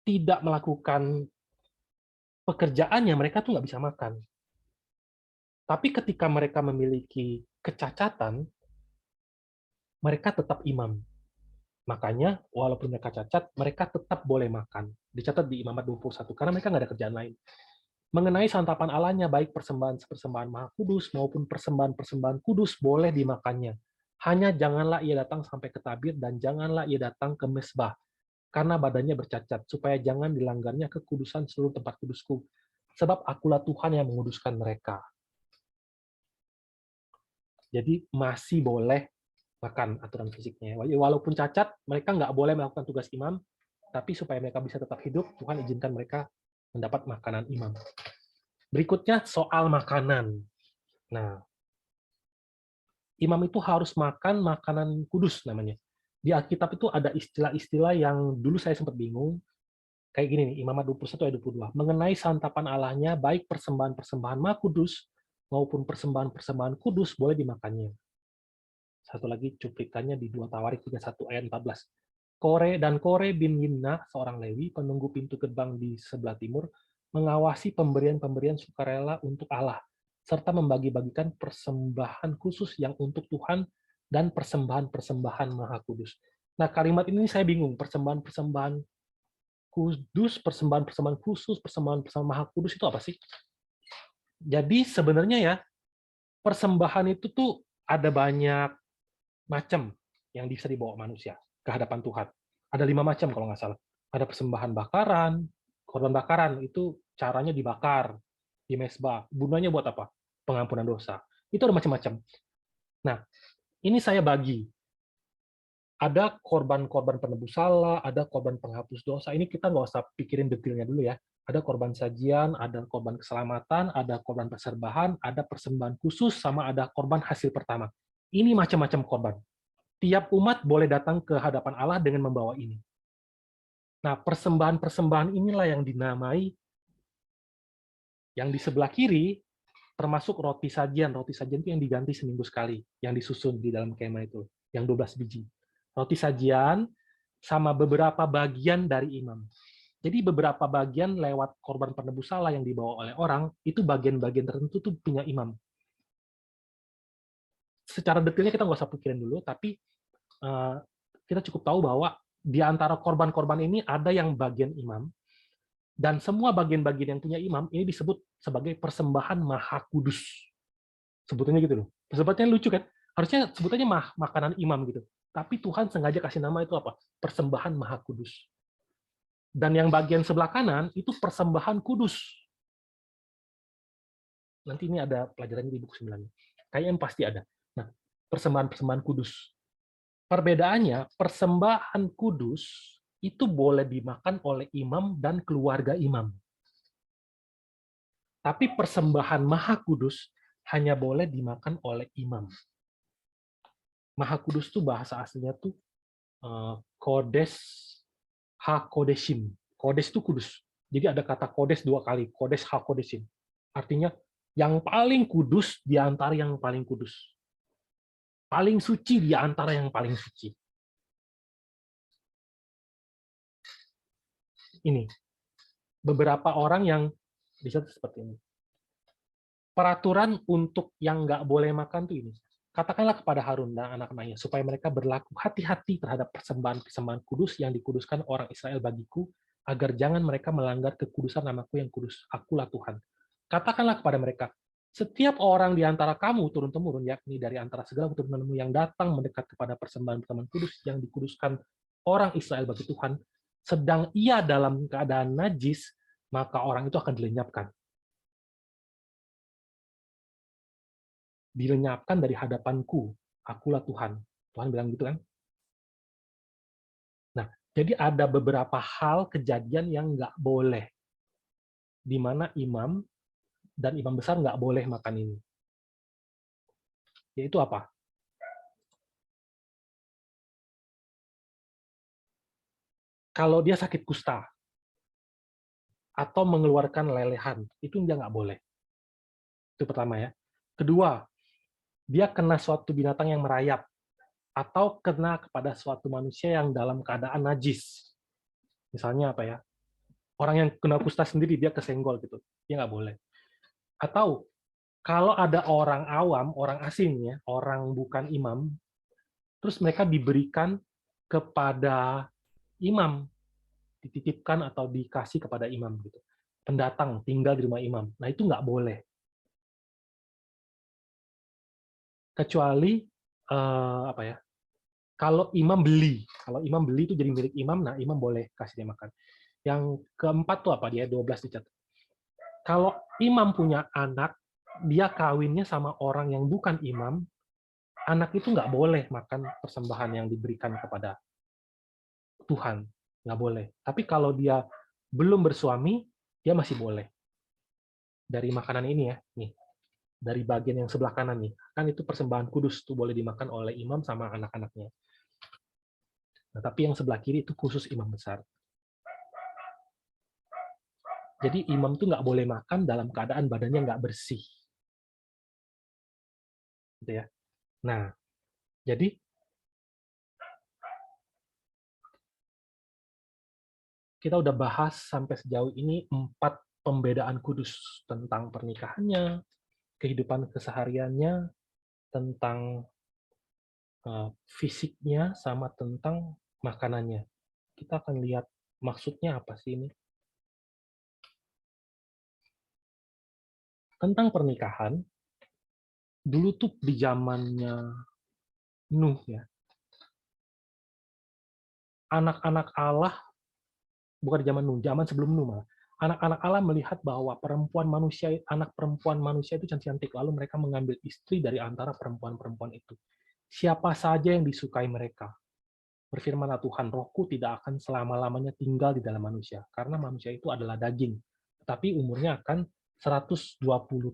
tidak melakukan pekerjaannya, mereka tuh nggak bisa makan. Tapi ketika mereka memiliki kecacatan, mereka tetap imam. Makanya, walaupun mereka cacat, mereka tetap boleh makan. Dicatat di Imamat 21, karena mereka nggak ada kerjaan lain. Mengenai santapan Allahnya, baik persembahan-persembahan Maha Kudus maupun persembahan-persembahan kudus boleh dimakannya. Hanya janganlah ia datang sampai ke tabir dan janganlah ia datang ke mesbah, karena badannya bercacat, supaya jangan dilanggarnya kekudusan seluruh tempat kudusku. Sebab akulah Tuhan yang menguduskan mereka. Jadi masih boleh makan aturan fisiknya. Walaupun cacat, mereka nggak boleh melakukan tugas imam, tapi supaya mereka bisa tetap hidup, Tuhan izinkan mereka mendapat makanan imam. Berikutnya soal makanan. Nah, imam itu harus makan makanan kudus namanya. Di Alkitab itu ada istilah-istilah yang dulu saya sempat bingung. Kayak gini nih, Imamat 21 ayat 22. Mengenai santapan Allahnya, baik persembahan-persembahan Maha Kudus maupun persembahan-persembahan kudus boleh dimakannya. Satu lagi cuplikannya di 2 Tawarik 31 ayat 14. Kore bin Yimna, seorang Lewi, penunggu pintu gerbang di sebelah timur, mengawasi pemberian-pemberian sukarela untuk Allah, serta membagi-bagikan persembahan khusus yang untuk Tuhan dan persembahan-persembahan Maha Kudus. Nah, kalimat ini saya bingung. Persembahan-persembahan kudus, persembahan-persembahan khusus, persembahan-persembahan Maha Kudus itu apa sih? Jadi sebenarnya ya, persembahan itu tuh ada banyak macam yang bisa dibawa manusia ke hadapan Tuhan. Ada 5 macam kalau nggak salah. Ada persembahan bakaran, korban bakaran itu caranya dibakar di mesbah. Gunanya buat apa? Pengampunan dosa. Itu ada macam-macam. Nah, ini saya bagi. Ada korban-korban penebus salah, ada korban penghapus dosa. Ini kita nggak usah pikirin detailnya dulu ya. Ada korban sajian, ada korban keselamatan, ada korban persembahan, ada persembahan khusus, sama ada korban hasil pertama. Ini macam-macam korban. Tiap umat boleh datang ke hadapan Allah dengan membawa ini. Nah, persembahan-persembahan inilah yang dinamai, yang di sebelah kiri, termasuk roti sajian. Roti sajian itu yang diganti seminggu sekali, yang disusun di dalam kemah itu, yang 12 biji. Roti sajian sama beberapa bagian dari imam. Jadi beberapa bagian lewat korban penebus salah yang dibawa oleh orang, itu bagian-bagian tertentu tuh punya imam. Secara detailnya kita nggak usah pikirin dulu, tapi kita cukup tahu bahwa di antara korban-korban ini ada yang bagian imam, dan semua bagian-bagian yang punya imam ini disebut sebagai persembahan Maha Kudus. Sebutannya gitu loh. Sebutannya lucu kan? Harusnya sebutannya makanan imam gitu. Tapi Tuhan sengaja kasih nama itu apa? Persembahan Maha Kudus. Dan yang bagian sebelah kanan itu persembahan kudus. Nanti ini ada pelajarannya di buku 9. Kayaknya pasti ada. Nah, persembahan-persembahan kudus. Perbedaannya, persembahan kudus itu boleh dimakan oleh imam dan keluarga imam. Tapi persembahan Maha Kudus hanya boleh dimakan oleh imam. Maha Kudus itu bahasa aslinya tuh Kodes HaKodeshim. Kodes itu kudus. Jadi ada kata kodes 2 kali, Kodes HaKodeshim. Artinya yang paling kudus di antara yang paling kudus. Paling suci di antara yang paling suci. Ini. Beberapa orang yang bisa seperti ini. Peraturan untuk yang nggak boleh makan tuh ini. Katakanlah kepada Harun dan anak-anaknya, supaya mereka berlaku hati-hati terhadap persembahan-persembahan kudus yang dikuduskan orang Israel bagiku, agar jangan mereka melanggar kekudusan namaku yang kudus. Akulah Tuhan. Katakanlah kepada mereka, setiap orang di antara kamu turun-temurun, yakni dari antara segala keturunanmu yang datang mendekat kepada persembahan-persembahan kudus yang dikuduskan orang Israel bagi Tuhan, sedang ia dalam keadaan najis, maka orang itu akan dilenyapkan. Dilenyapkan dari hadapanku, akulah Tuhan. Tuhan bilang gitu kan. Nah, jadi ada beberapa hal kejadian yang nggak boleh, di mana imam dan imam besar nggak boleh makan ini. Yaitu apa? Kalau dia sakit kusta, atau mengeluarkan lelehan, itu dia nggak boleh. Itu pertama ya. Kedua, dia kena suatu binatang yang merayap, atau kena kepada suatu manusia yang dalam keadaan najis. Misalnya apa ya? Orang yang kena kusta sendiri, dia kesenggol gitu. Dia nggak boleh. Atau Kalau ada orang awam, orang asing ya, orang bukan imam, terus mereka diberikan kepada imam, dititipkan atau dikasih kepada imam gitu. Pendatang tinggal di rumah imam. Nah, itu nggak boleh. Kecuali apa ya? Kalau imam beli itu jadi milik imam, nah imam boleh kasih dia makan. Yang keempat tuh apa dia 12 dicatat. Kalau imam punya anak, dia kawinnya sama orang yang bukan imam, anak itu nggak boleh makan persembahan yang diberikan kepada Tuhan, nggak boleh. Tapi kalau dia belum bersuami, dia masih boleh. Dari makanan ini ya, nih, dari bagian yang sebelah kanan nih, kan itu persembahan kudus tuh boleh dimakan oleh imam sama anak-anaknya. Nah, tapi yang sebelah kiri itu khusus imam besar. Jadi imam tuh nggak boleh makan dalam keadaan badannya nggak bersih. Gitu ya. Nah, jadi kita udah bahas sampai sejauh ini 4 pembedaan kudus tentang pernikahannya, kehidupan kesehariannya, tentang fisiknya, sama tentang makanannya. Kita akan lihat maksudnya apa sih ini. Tentang pernikahan, dulu tuh di zamannya Nuh ya, anak-anak Allah, bukan di zaman Nuh, zaman sebelum Nuh malah, anak-anak Allah melihat bahwa anak perempuan manusia itu cantik-cantik, lalu mereka mengambil istri dari antara perempuan-perempuan itu. Siapa saja yang disukai mereka. Berfirmanlah Tuhan, rohku tidak akan selama-lamanya tinggal di dalam manusia, karena manusia itu adalah daging, tetapi umurnya akan 120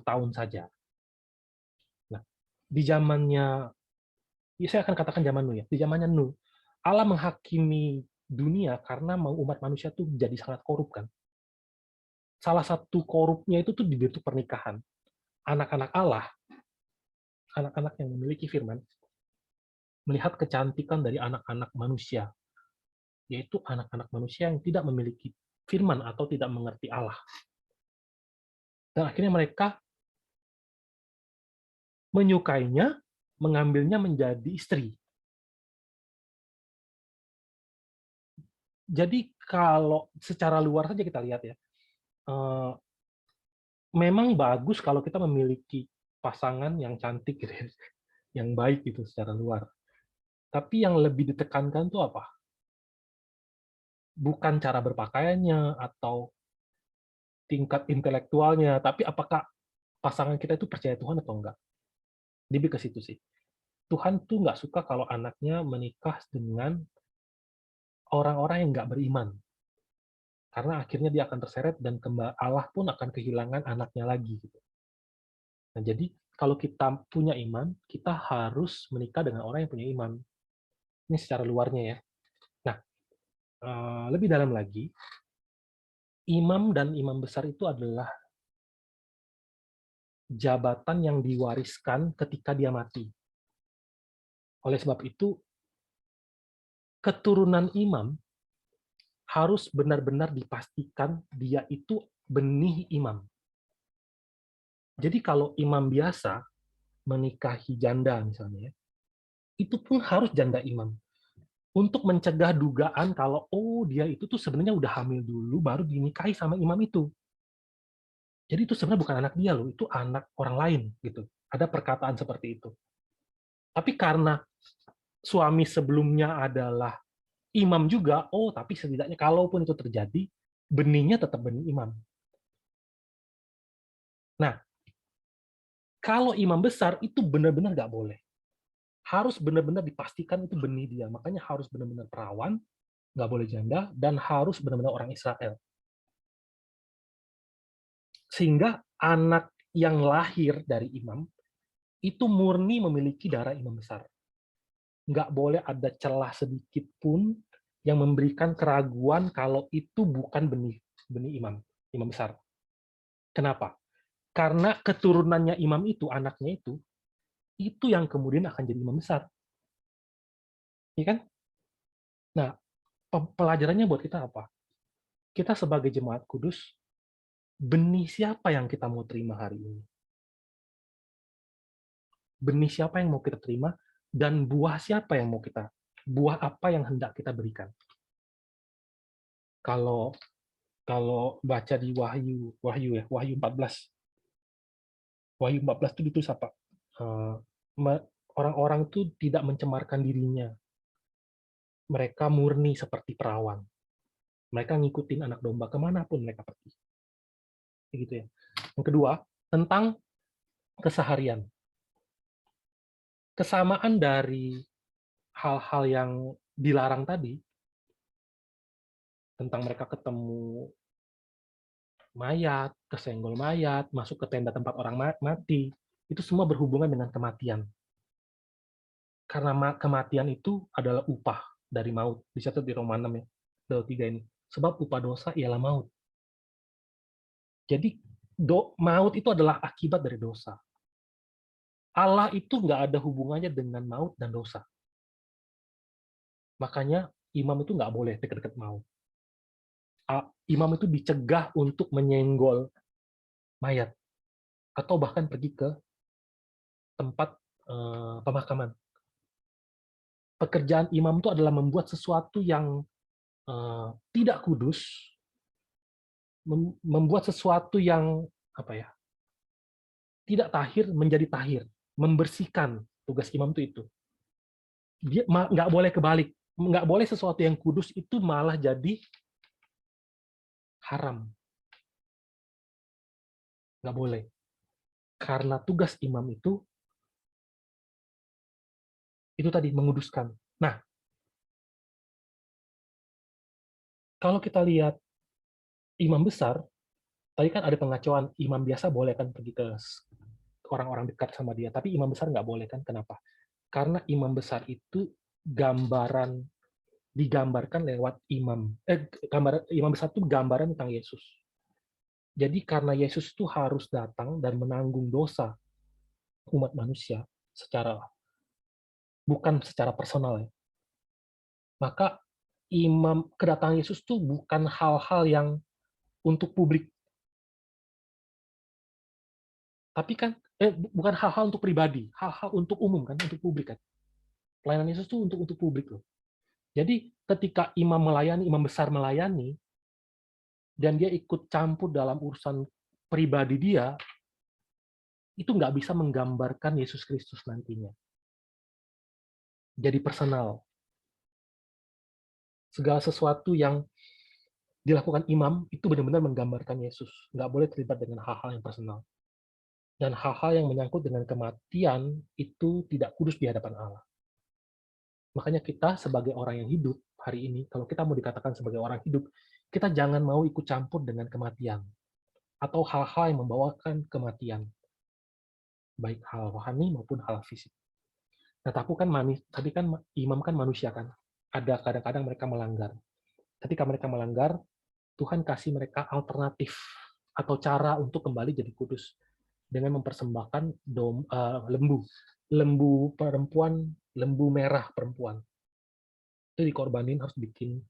tahun saja. Nah, di zamannya, ya saya akan katakan zaman Nuh ya, di zamannya Nuh, Allah menghakimi dunia karena mau umat manusia tuh jadi sangat korup kan. Salah satu korupnya itu tuh di bentuk pernikahan. Anak-anak Allah, anak-anak yang memiliki firman, melihat kecantikan dari anak-anak manusia, yaitu anak-anak manusia yang tidak memiliki firman atau tidak mengerti Allah. Dan akhirnya mereka menyukainya, mengambilnya menjadi istri. Jadi kalau secara luar saja kita lihat ya, memang bagus kalau kita memiliki pasangan yang cantik gitu ya, yang baik gitu secara luar. Tapi yang lebih ditekankan tuh apa? Bukan cara berpakaiannya atau tingkat intelektualnya, tapi apakah pasangan kita itu percaya Tuhan atau enggak. Lebih ke situ sih. Tuhan tuh nggak suka kalau anaknya menikah dengan orang-orang yang nggak beriman. Karena akhirnya dia akan terseret dan Allah pun akan kehilangan anaknya lagi. Gitu. Nah, jadi kalau kita punya iman, kita harus menikah dengan orang yang punya iman. Ini secara luarnya ya. Nah, lebih dalam lagi, imam dan imam besar itu adalah jabatan yang diwariskan ketika dia mati. Oleh sebab itu, keturunan imam harus benar-benar dipastikan dia itu benih imam. Jadi kalau imam biasa menikahi janda misalnya, itu pun harus janda imam. Untuk mencegah dugaan kalau, oh dia itu tuh sebenarnya udah hamil dulu, baru dinikahi sama imam itu. Jadi itu sebenarnya bukan anak dia loh, itu anak orang lain. Gitu. Ada perkataan seperti itu. Tapi karena suami sebelumnya adalah imam juga, oh tapi setidaknya kalaupun itu terjadi, benihnya tetap benih imam. Nah, kalau imam besar itu benar-benar nggak boleh. Harus benar-benar dipastikan itu benih dia. Makanya harus benar-benar perawan, nggak boleh janda, dan harus benar-benar orang Israel. Sehingga anak yang lahir dari imam, itu murni memiliki darah imam besar. Nggak boleh ada celah sedikit pun yang memberikan keraguan kalau itu bukan benih imam besar. Kenapa? Karena keturunannya imam itu, anaknya itu yang kemudian akan jadi imam besar. Iya kan? Nah, pelajarannya buat kita apa? Kita sebagai jemaat kudus, benih siapa yang kita mau terima hari ini? benih siapa yang mau kita terima, dan buah siapa yang mau kita, buah apa yang hendak kita berikan. Kalau kalau baca di Wahyu 14. Wahyu 14 itu ditulis apa? Eh, Orang-orang itu tidak mencemarkan dirinya. Mereka murni seperti perawan. Mereka ngikutin anak domba kemanapun mereka pergi. Gitu ya. Yang kedua, tentang keseharian. Kesamaan dari hal-hal yang dilarang tadi, tentang mereka ketemu mayat, kesenggol mayat, masuk ke tenda tempat orang mati, itu semua berhubungan dengan kematian. Karena kematian itu adalah upah dari maut. Dicatat di Roma 6 ya, 3 ini. Sebab upah dosa ialah maut. Jadi maut itu adalah akibat dari dosa. Allah itu nggak ada hubungannya dengan maut dan dosa. Makanya imam itu nggak boleh dekat-dekat maut. Imam itu dicegah untuk menyenggol mayat atau bahkan pergi ke tempat pemakaman. Pekerjaan imam itu adalah membuat sesuatu yang tidak kudus, membuat sesuatu yang apa ya, tidak tahir menjadi tahir, membersihkan. Tugas imam itu. Dia nggak boleh kebalik, nggak boleh sesuatu yang kudus itu malah jadi haram, nggak boleh. Karena tugas imam itu tadi menguduskan. Nah, kalau kita lihat imam besar, tadi kan ada pengacuan, imam biasa boleh kan pergi ke orang-orang dekat sama dia, tapi imam besar nggak boleh kan? Kenapa? Karena imam besar itu digambarkan lewat imam besar itu gambaran tentang Yesus. Jadi karena Yesus itu harus datang dan menanggung dosa umat manusia bukan secara personal ya. Maka kedatangan Yesus itu bukan hal-hal yang untuk publik. Tapi kan bukan hal-hal untuk pribadi, hal-hal untuk umum kan, untuk publik kan. Pelayanan Yesus itu untuk publik loh. Jadi ketika imam besar melayani, dan dia ikut campur dalam urusan pribadi dia, itu nggak bisa menggambarkan Yesus Kristus nantinya. Jadi personal. Segala sesuatu yang dilakukan imam itu benar-benar menggambarkan Yesus. Nggak boleh terlibat dengan hal-hal yang personal. Dan hal-hal yang menyangkut dengan kematian itu tidak kudus di hadapan Allah. Makanya kita sebagai orang yang hidup hari ini, kalau kita mau dikatakan sebagai orang hidup, kita jangan mau ikut campur dengan kematian. Atau hal-hal yang membawakan kematian. Baik hal rohani maupun hal fisik. Nah, tapi kan imam kan manusia kan. Ada kadang-kadang mereka melanggar. Ketika mereka melanggar, Tuhan kasih mereka alternatif atau cara untuk kembali jadi kudus dengan mempersembahkan lembu perempuan, lembu merah perempuan. Itu dikorbanin, harus bikin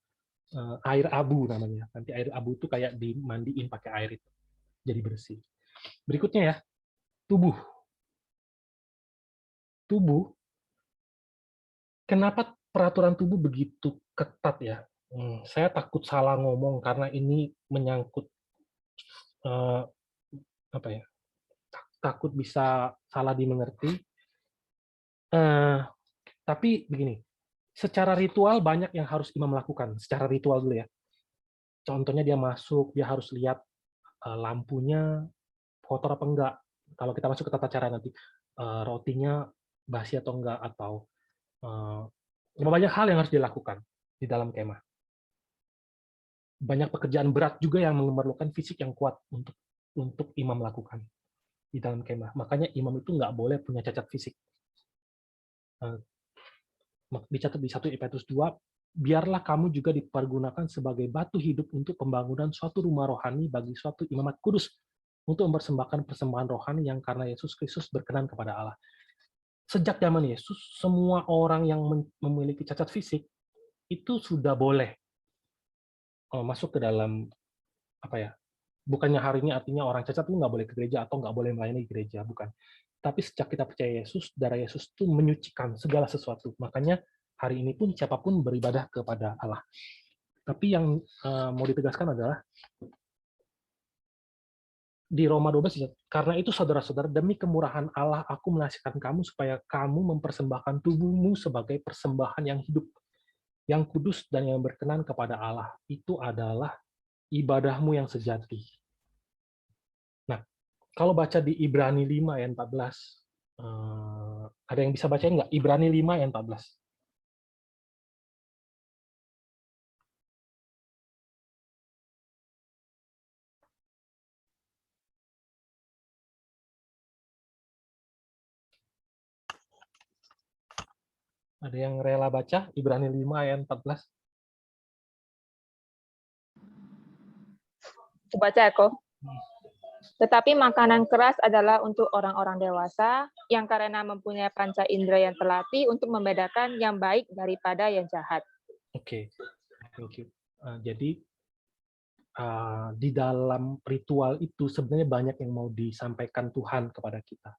air abu namanya. Nanti air abu itu kayak dimandiin pakai air itu, jadi bersih. Berikutnya ya, tubuh. Tubuh, kenapa peraturan tubuh begitu ketat ya? Saya takut salah ngomong karena ini menyangkut apa ya? Takut bisa salah dimengerti. Tapi begini, secara ritual banyak yang harus imam lakukan. Secara ritual dulu ya. Contohnya dia masuk, dia harus lihat lampunya kotor apa enggak. Kalau kita masuk ke tata cara nanti, rotinya basi atau enggak, atau banyak hal yang harus dilakukan di dalam kemah. Banyak pekerjaan berat juga yang memerlukan fisik yang kuat untuk imam lakukan di dalam kemah. Makanya imam itu nggak boleh punya cacat fisik. Dicatat di 1 Petrus 2, biarlah kamu juga dipergunakan sebagai batu hidup untuk pembangunan suatu rumah rohani bagi suatu imamat kudus, untuk mempersembahkan persembahan rohani yang karena Yesus Kristus berkenan kepada Allah. Sejak zaman Yesus, semua orang yang memiliki cacat fisik itu sudah boleh masuk ke dalam, apa ya, bukannya hari ini artinya orang cacat itu nggak boleh ke gereja atau nggak boleh melayani di gereja, bukan. Tapi sejak kita percaya Yesus, darah Yesus itu menyucikan segala sesuatu. Makanya hari ini pun siapapun beribadah kepada Allah. Tapi yang mau ditegaskan adalah di Roma 12, karena itu saudara-saudara, demi kemurahan Allah aku menasihatkan kamu supaya kamu mempersembahkan tubuhmu sebagai persembahan yang hidup, yang kudus dan yang berkenan kepada Allah. Itu adalah ibadahmu yang sejati. Nah, kalau baca di Ibrani 5 ayat 14, ada yang bisa bacain nggak? Ibrani 5 ayat 14. Ada yang rela baca Ibrani 5 ayat 14?
Baca aku. Tetapi makanan keras adalah untuk orang-orang dewasa yang karena mempunyai panca indera yang terlatih untuk membedakan yang baik daripada yang jahat.
Oke, thank you. Jadi di dalam ritual itu sebenarnya banyak yang mau disampaikan Tuhan kepada kita.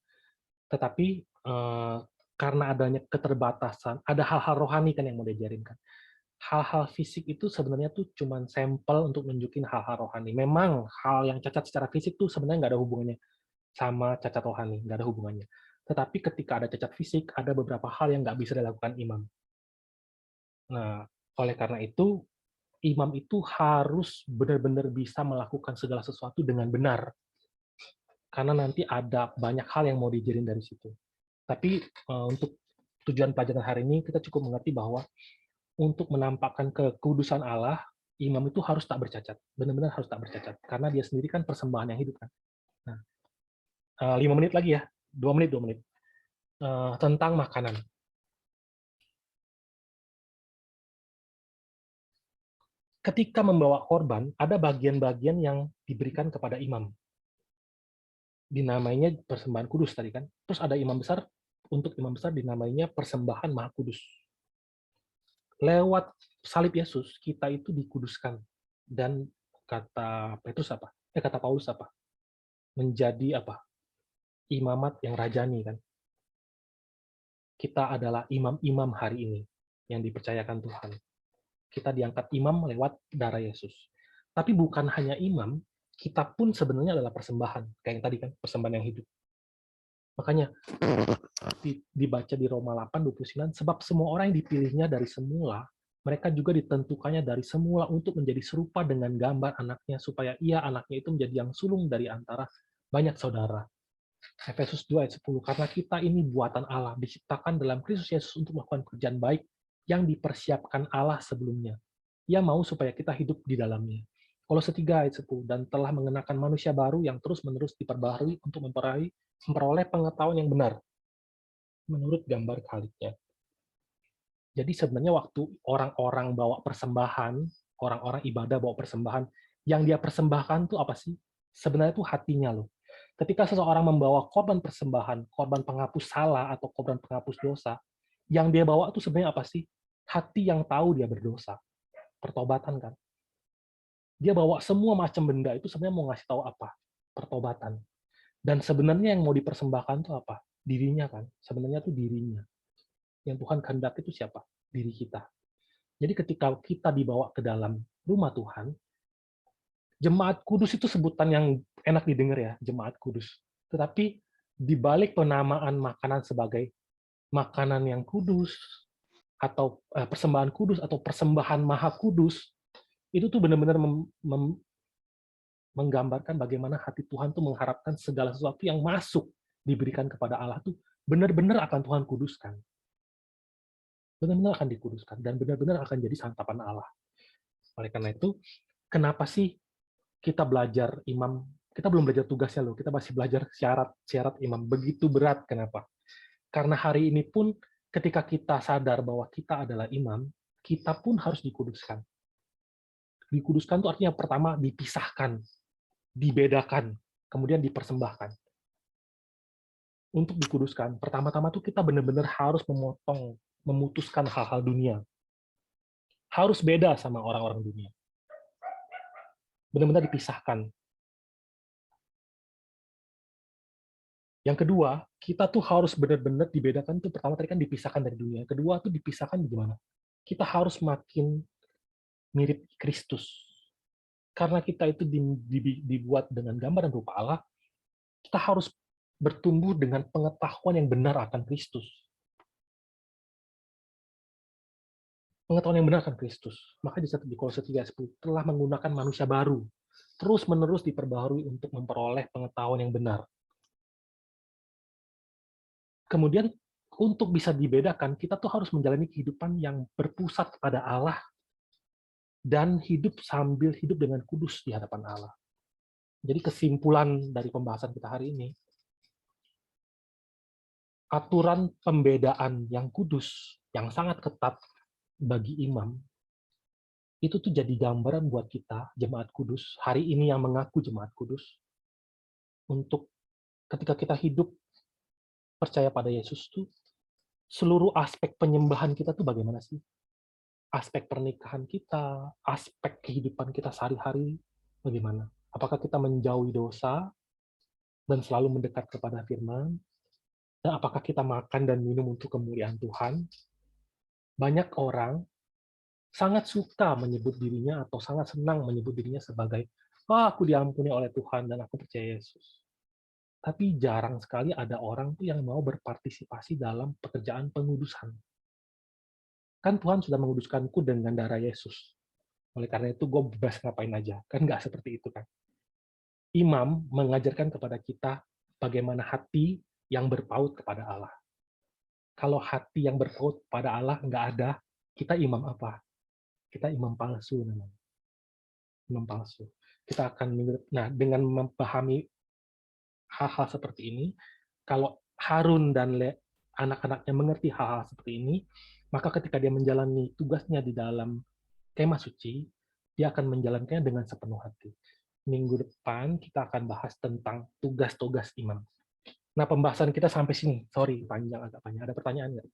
Tetapi karena adanya keterbatasan, ada hal-hal rohani kan yang mau diajarin kan. Hal-hal fisik itu sebenarnya tuh cuman sampel untuk nunjukin hal-hal rohani. Memang hal yang cacat secara fisik tuh sebenarnya nggak ada hubungannya sama cacat rohani, nggak ada hubungannya. Tetapi ketika ada cacat fisik, ada beberapa hal yang nggak bisa dilakukan imam. Nah, oleh karena itu, imam itu harus benar-benar bisa melakukan segala sesuatu dengan benar. Karena nanti ada banyak hal yang mau diajarin dari situ. Tapi untuk tujuan pelajaran hari ini, kita cukup mengerti bahwa untuk menampakkan kekudusan Allah, imam itu harus tak bercacat. Benar-benar harus tak bercacat. Karena dia sendiri kan persembahan yang hidup kan. Nah, 5 menit lagi ya. 2 menit. Tentang makanan. Ketika membawa korban, ada bagian-bagian yang diberikan kepada imam. Dinamainya persembahan kudus tadi kan. Terus ada imam besar, untuk imam besar dinamainya persembahan maha kudus. Lewat salib Yesus, kita itu dikuduskan. Dan kata Petrus apa? Kata Paulus apa? Menjadi apa? Imamat yang rajani kan. Kita adalah imam-imam hari ini yang dipercayakan Tuhan. Kita diangkat imam lewat darah Yesus. Tapi bukan hanya imam, kita pun sebenarnya adalah persembahan. Kayak yang tadi kan, persembahan yang hidup. Makanya dibaca di Roma 8:29, sebab semua orang yang dipilihnya dari semula, mereka juga ditentukannya dari semula untuk menjadi serupa dengan gambar anaknya, supaya ia anaknya itu menjadi yang sulung dari antara banyak saudara. Efesus 2 ayat 10, karena kita ini buatan Allah, diciptakan dalam Kristus Yesus untuk melakukan kerjaan baik yang dipersiapkan Allah sebelumnya. Ia mau supaya kita hidup di dalamnya. Kolose 3 ayat 10, dan telah mengenakan manusia baru yang terus-menerus diperbaharui untuk memperoleh pengetahuan yang benar menurut gambar Khaliknya. Jadi sebenarnya waktu orang-orang bawa persembahan, orang-orang ibadah bawa persembahan, yang dia persembahkan tuh apa sih? Sebenarnya tuh hatinya loh. Ketika seseorang membawa korban persembahan, korban penghapus salah atau korban penghapus dosa, yang dia bawa tuh sebenarnya apa sih? Hati yang tahu dia berdosa. Pertobatan kan. Dia bawa semua macam benda itu sebenarnya mau ngasih tahu apa? Pertobatan. Dan sebenarnya yang mau dipersembahkan tuh apa? Dirinya kan. Sebenarnya tuh dirinya. Yang Tuhan kehendaki itu siapa? Diri kita. Jadi ketika kita dibawa ke dalam rumah Tuhan, jemaat kudus itu sebutan yang enak didengar ya, jemaat kudus. Tetapi di balik penamaan makanan sebagai makanan yang kudus, atau persembahan kudus, atau persembahan maha kudus, itu tuh benar-benar menggambarkan bagaimana hati Tuhan tuh mengharapkan segala sesuatu yang masuk diberikan kepada Allah tuh benar-benar akan Tuhan kuduskan. Benar-benar akan dikuduskan dan benar-benar akan jadi santapan Allah. Oleh karena itu, kenapa sih kita belajar imam? Kita belum belajar tugasnya loh, kita masih belajar syarat imam. Begitu berat, kenapa? Karena hari ini pun ketika kita sadar bahwa kita adalah imam, kita pun harus dikuduskan. Dikuduskan itu artinya pertama dipisahkan, dibedakan, kemudian dipersembahkan. Untuk dikuduskan, pertama-tama tuh kita benar-benar harus memutuskan hal-hal dunia. Harus beda sama orang-orang dunia. Benar-benar dipisahkan. Yang kedua, kita tuh harus benar-benar dibedakan tuh, pertama tadi kan dipisahkan dari dunia, kedua tuh dipisahkan gimana? Kita harus makin mirip Kristus. Karena kita itu dibuat dengan gambar dan rupa Allah, kita harus bertumbuh dengan pengetahuan yang benar akan Kristus. Pengetahuan yang benar akan Kristus. Maka di Kolose 3:10 telah menggunakan manusia baru, terus-menerus diperbaharui untuk memperoleh pengetahuan yang benar. Kemudian untuk bisa dibedakan, kita tuh harus menjalani kehidupan yang berpusat pada Allah dan hidup sambil hidup dengan kudus di hadapan Allah. Jadi kesimpulan dari pembahasan kita hari ini, aturan pembedaan yang kudus, yang sangat ketat bagi imam, itu tuh jadi gambaran buat kita, jemaat kudus, hari ini yang mengaku jemaat kudus, untuk ketika kita hidup percaya pada Yesus tuh, seluruh aspek penyembahan kita tuh bagaimana sih? Aspek pernikahan kita, aspek kehidupan kita sehari-hari, bagaimana? Apakah kita menjauhi dosa dan selalu mendekat kepada firman? Dan apakah kita makan dan minum untuk kemuliaan Tuhan? Banyak orang sangat suka menyebut dirinya atau sangat senang menyebut dirinya sebagai, aku diampuni oleh Tuhan dan aku percaya Yesus. Tapi jarang sekali ada orang tuh yang mau berpartisipasi dalam pekerjaan pengudusan. Kan Tuhan sudah menguduskanku dengan darah Yesus. Oleh karena itu gue bebas ngapain aja. Kan nggak seperti itu kan. Imam mengajarkan kepada kita bagaimana hati yang berpaut kepada Allah. Kalau hati yang berpaut pada Allah nggak ada, kita imam apa? Kita imam palsu namanya. Imam palsu. Kita akan dengan memahami hal-hal seperti ini, kalau Harun dan anak-anaknya mengerti hal-hal seperti ini, maka ketika dia menjalani tugasnya di dalam kemah suci, dia akan menjalankannya dengan sepenuh hati. Minggu depan kita akan bahas tentang tugas-tugas imam. Nah, pembahasan kita sampai sini. Sorry, agak panjang. Ada pertanyaan nggak?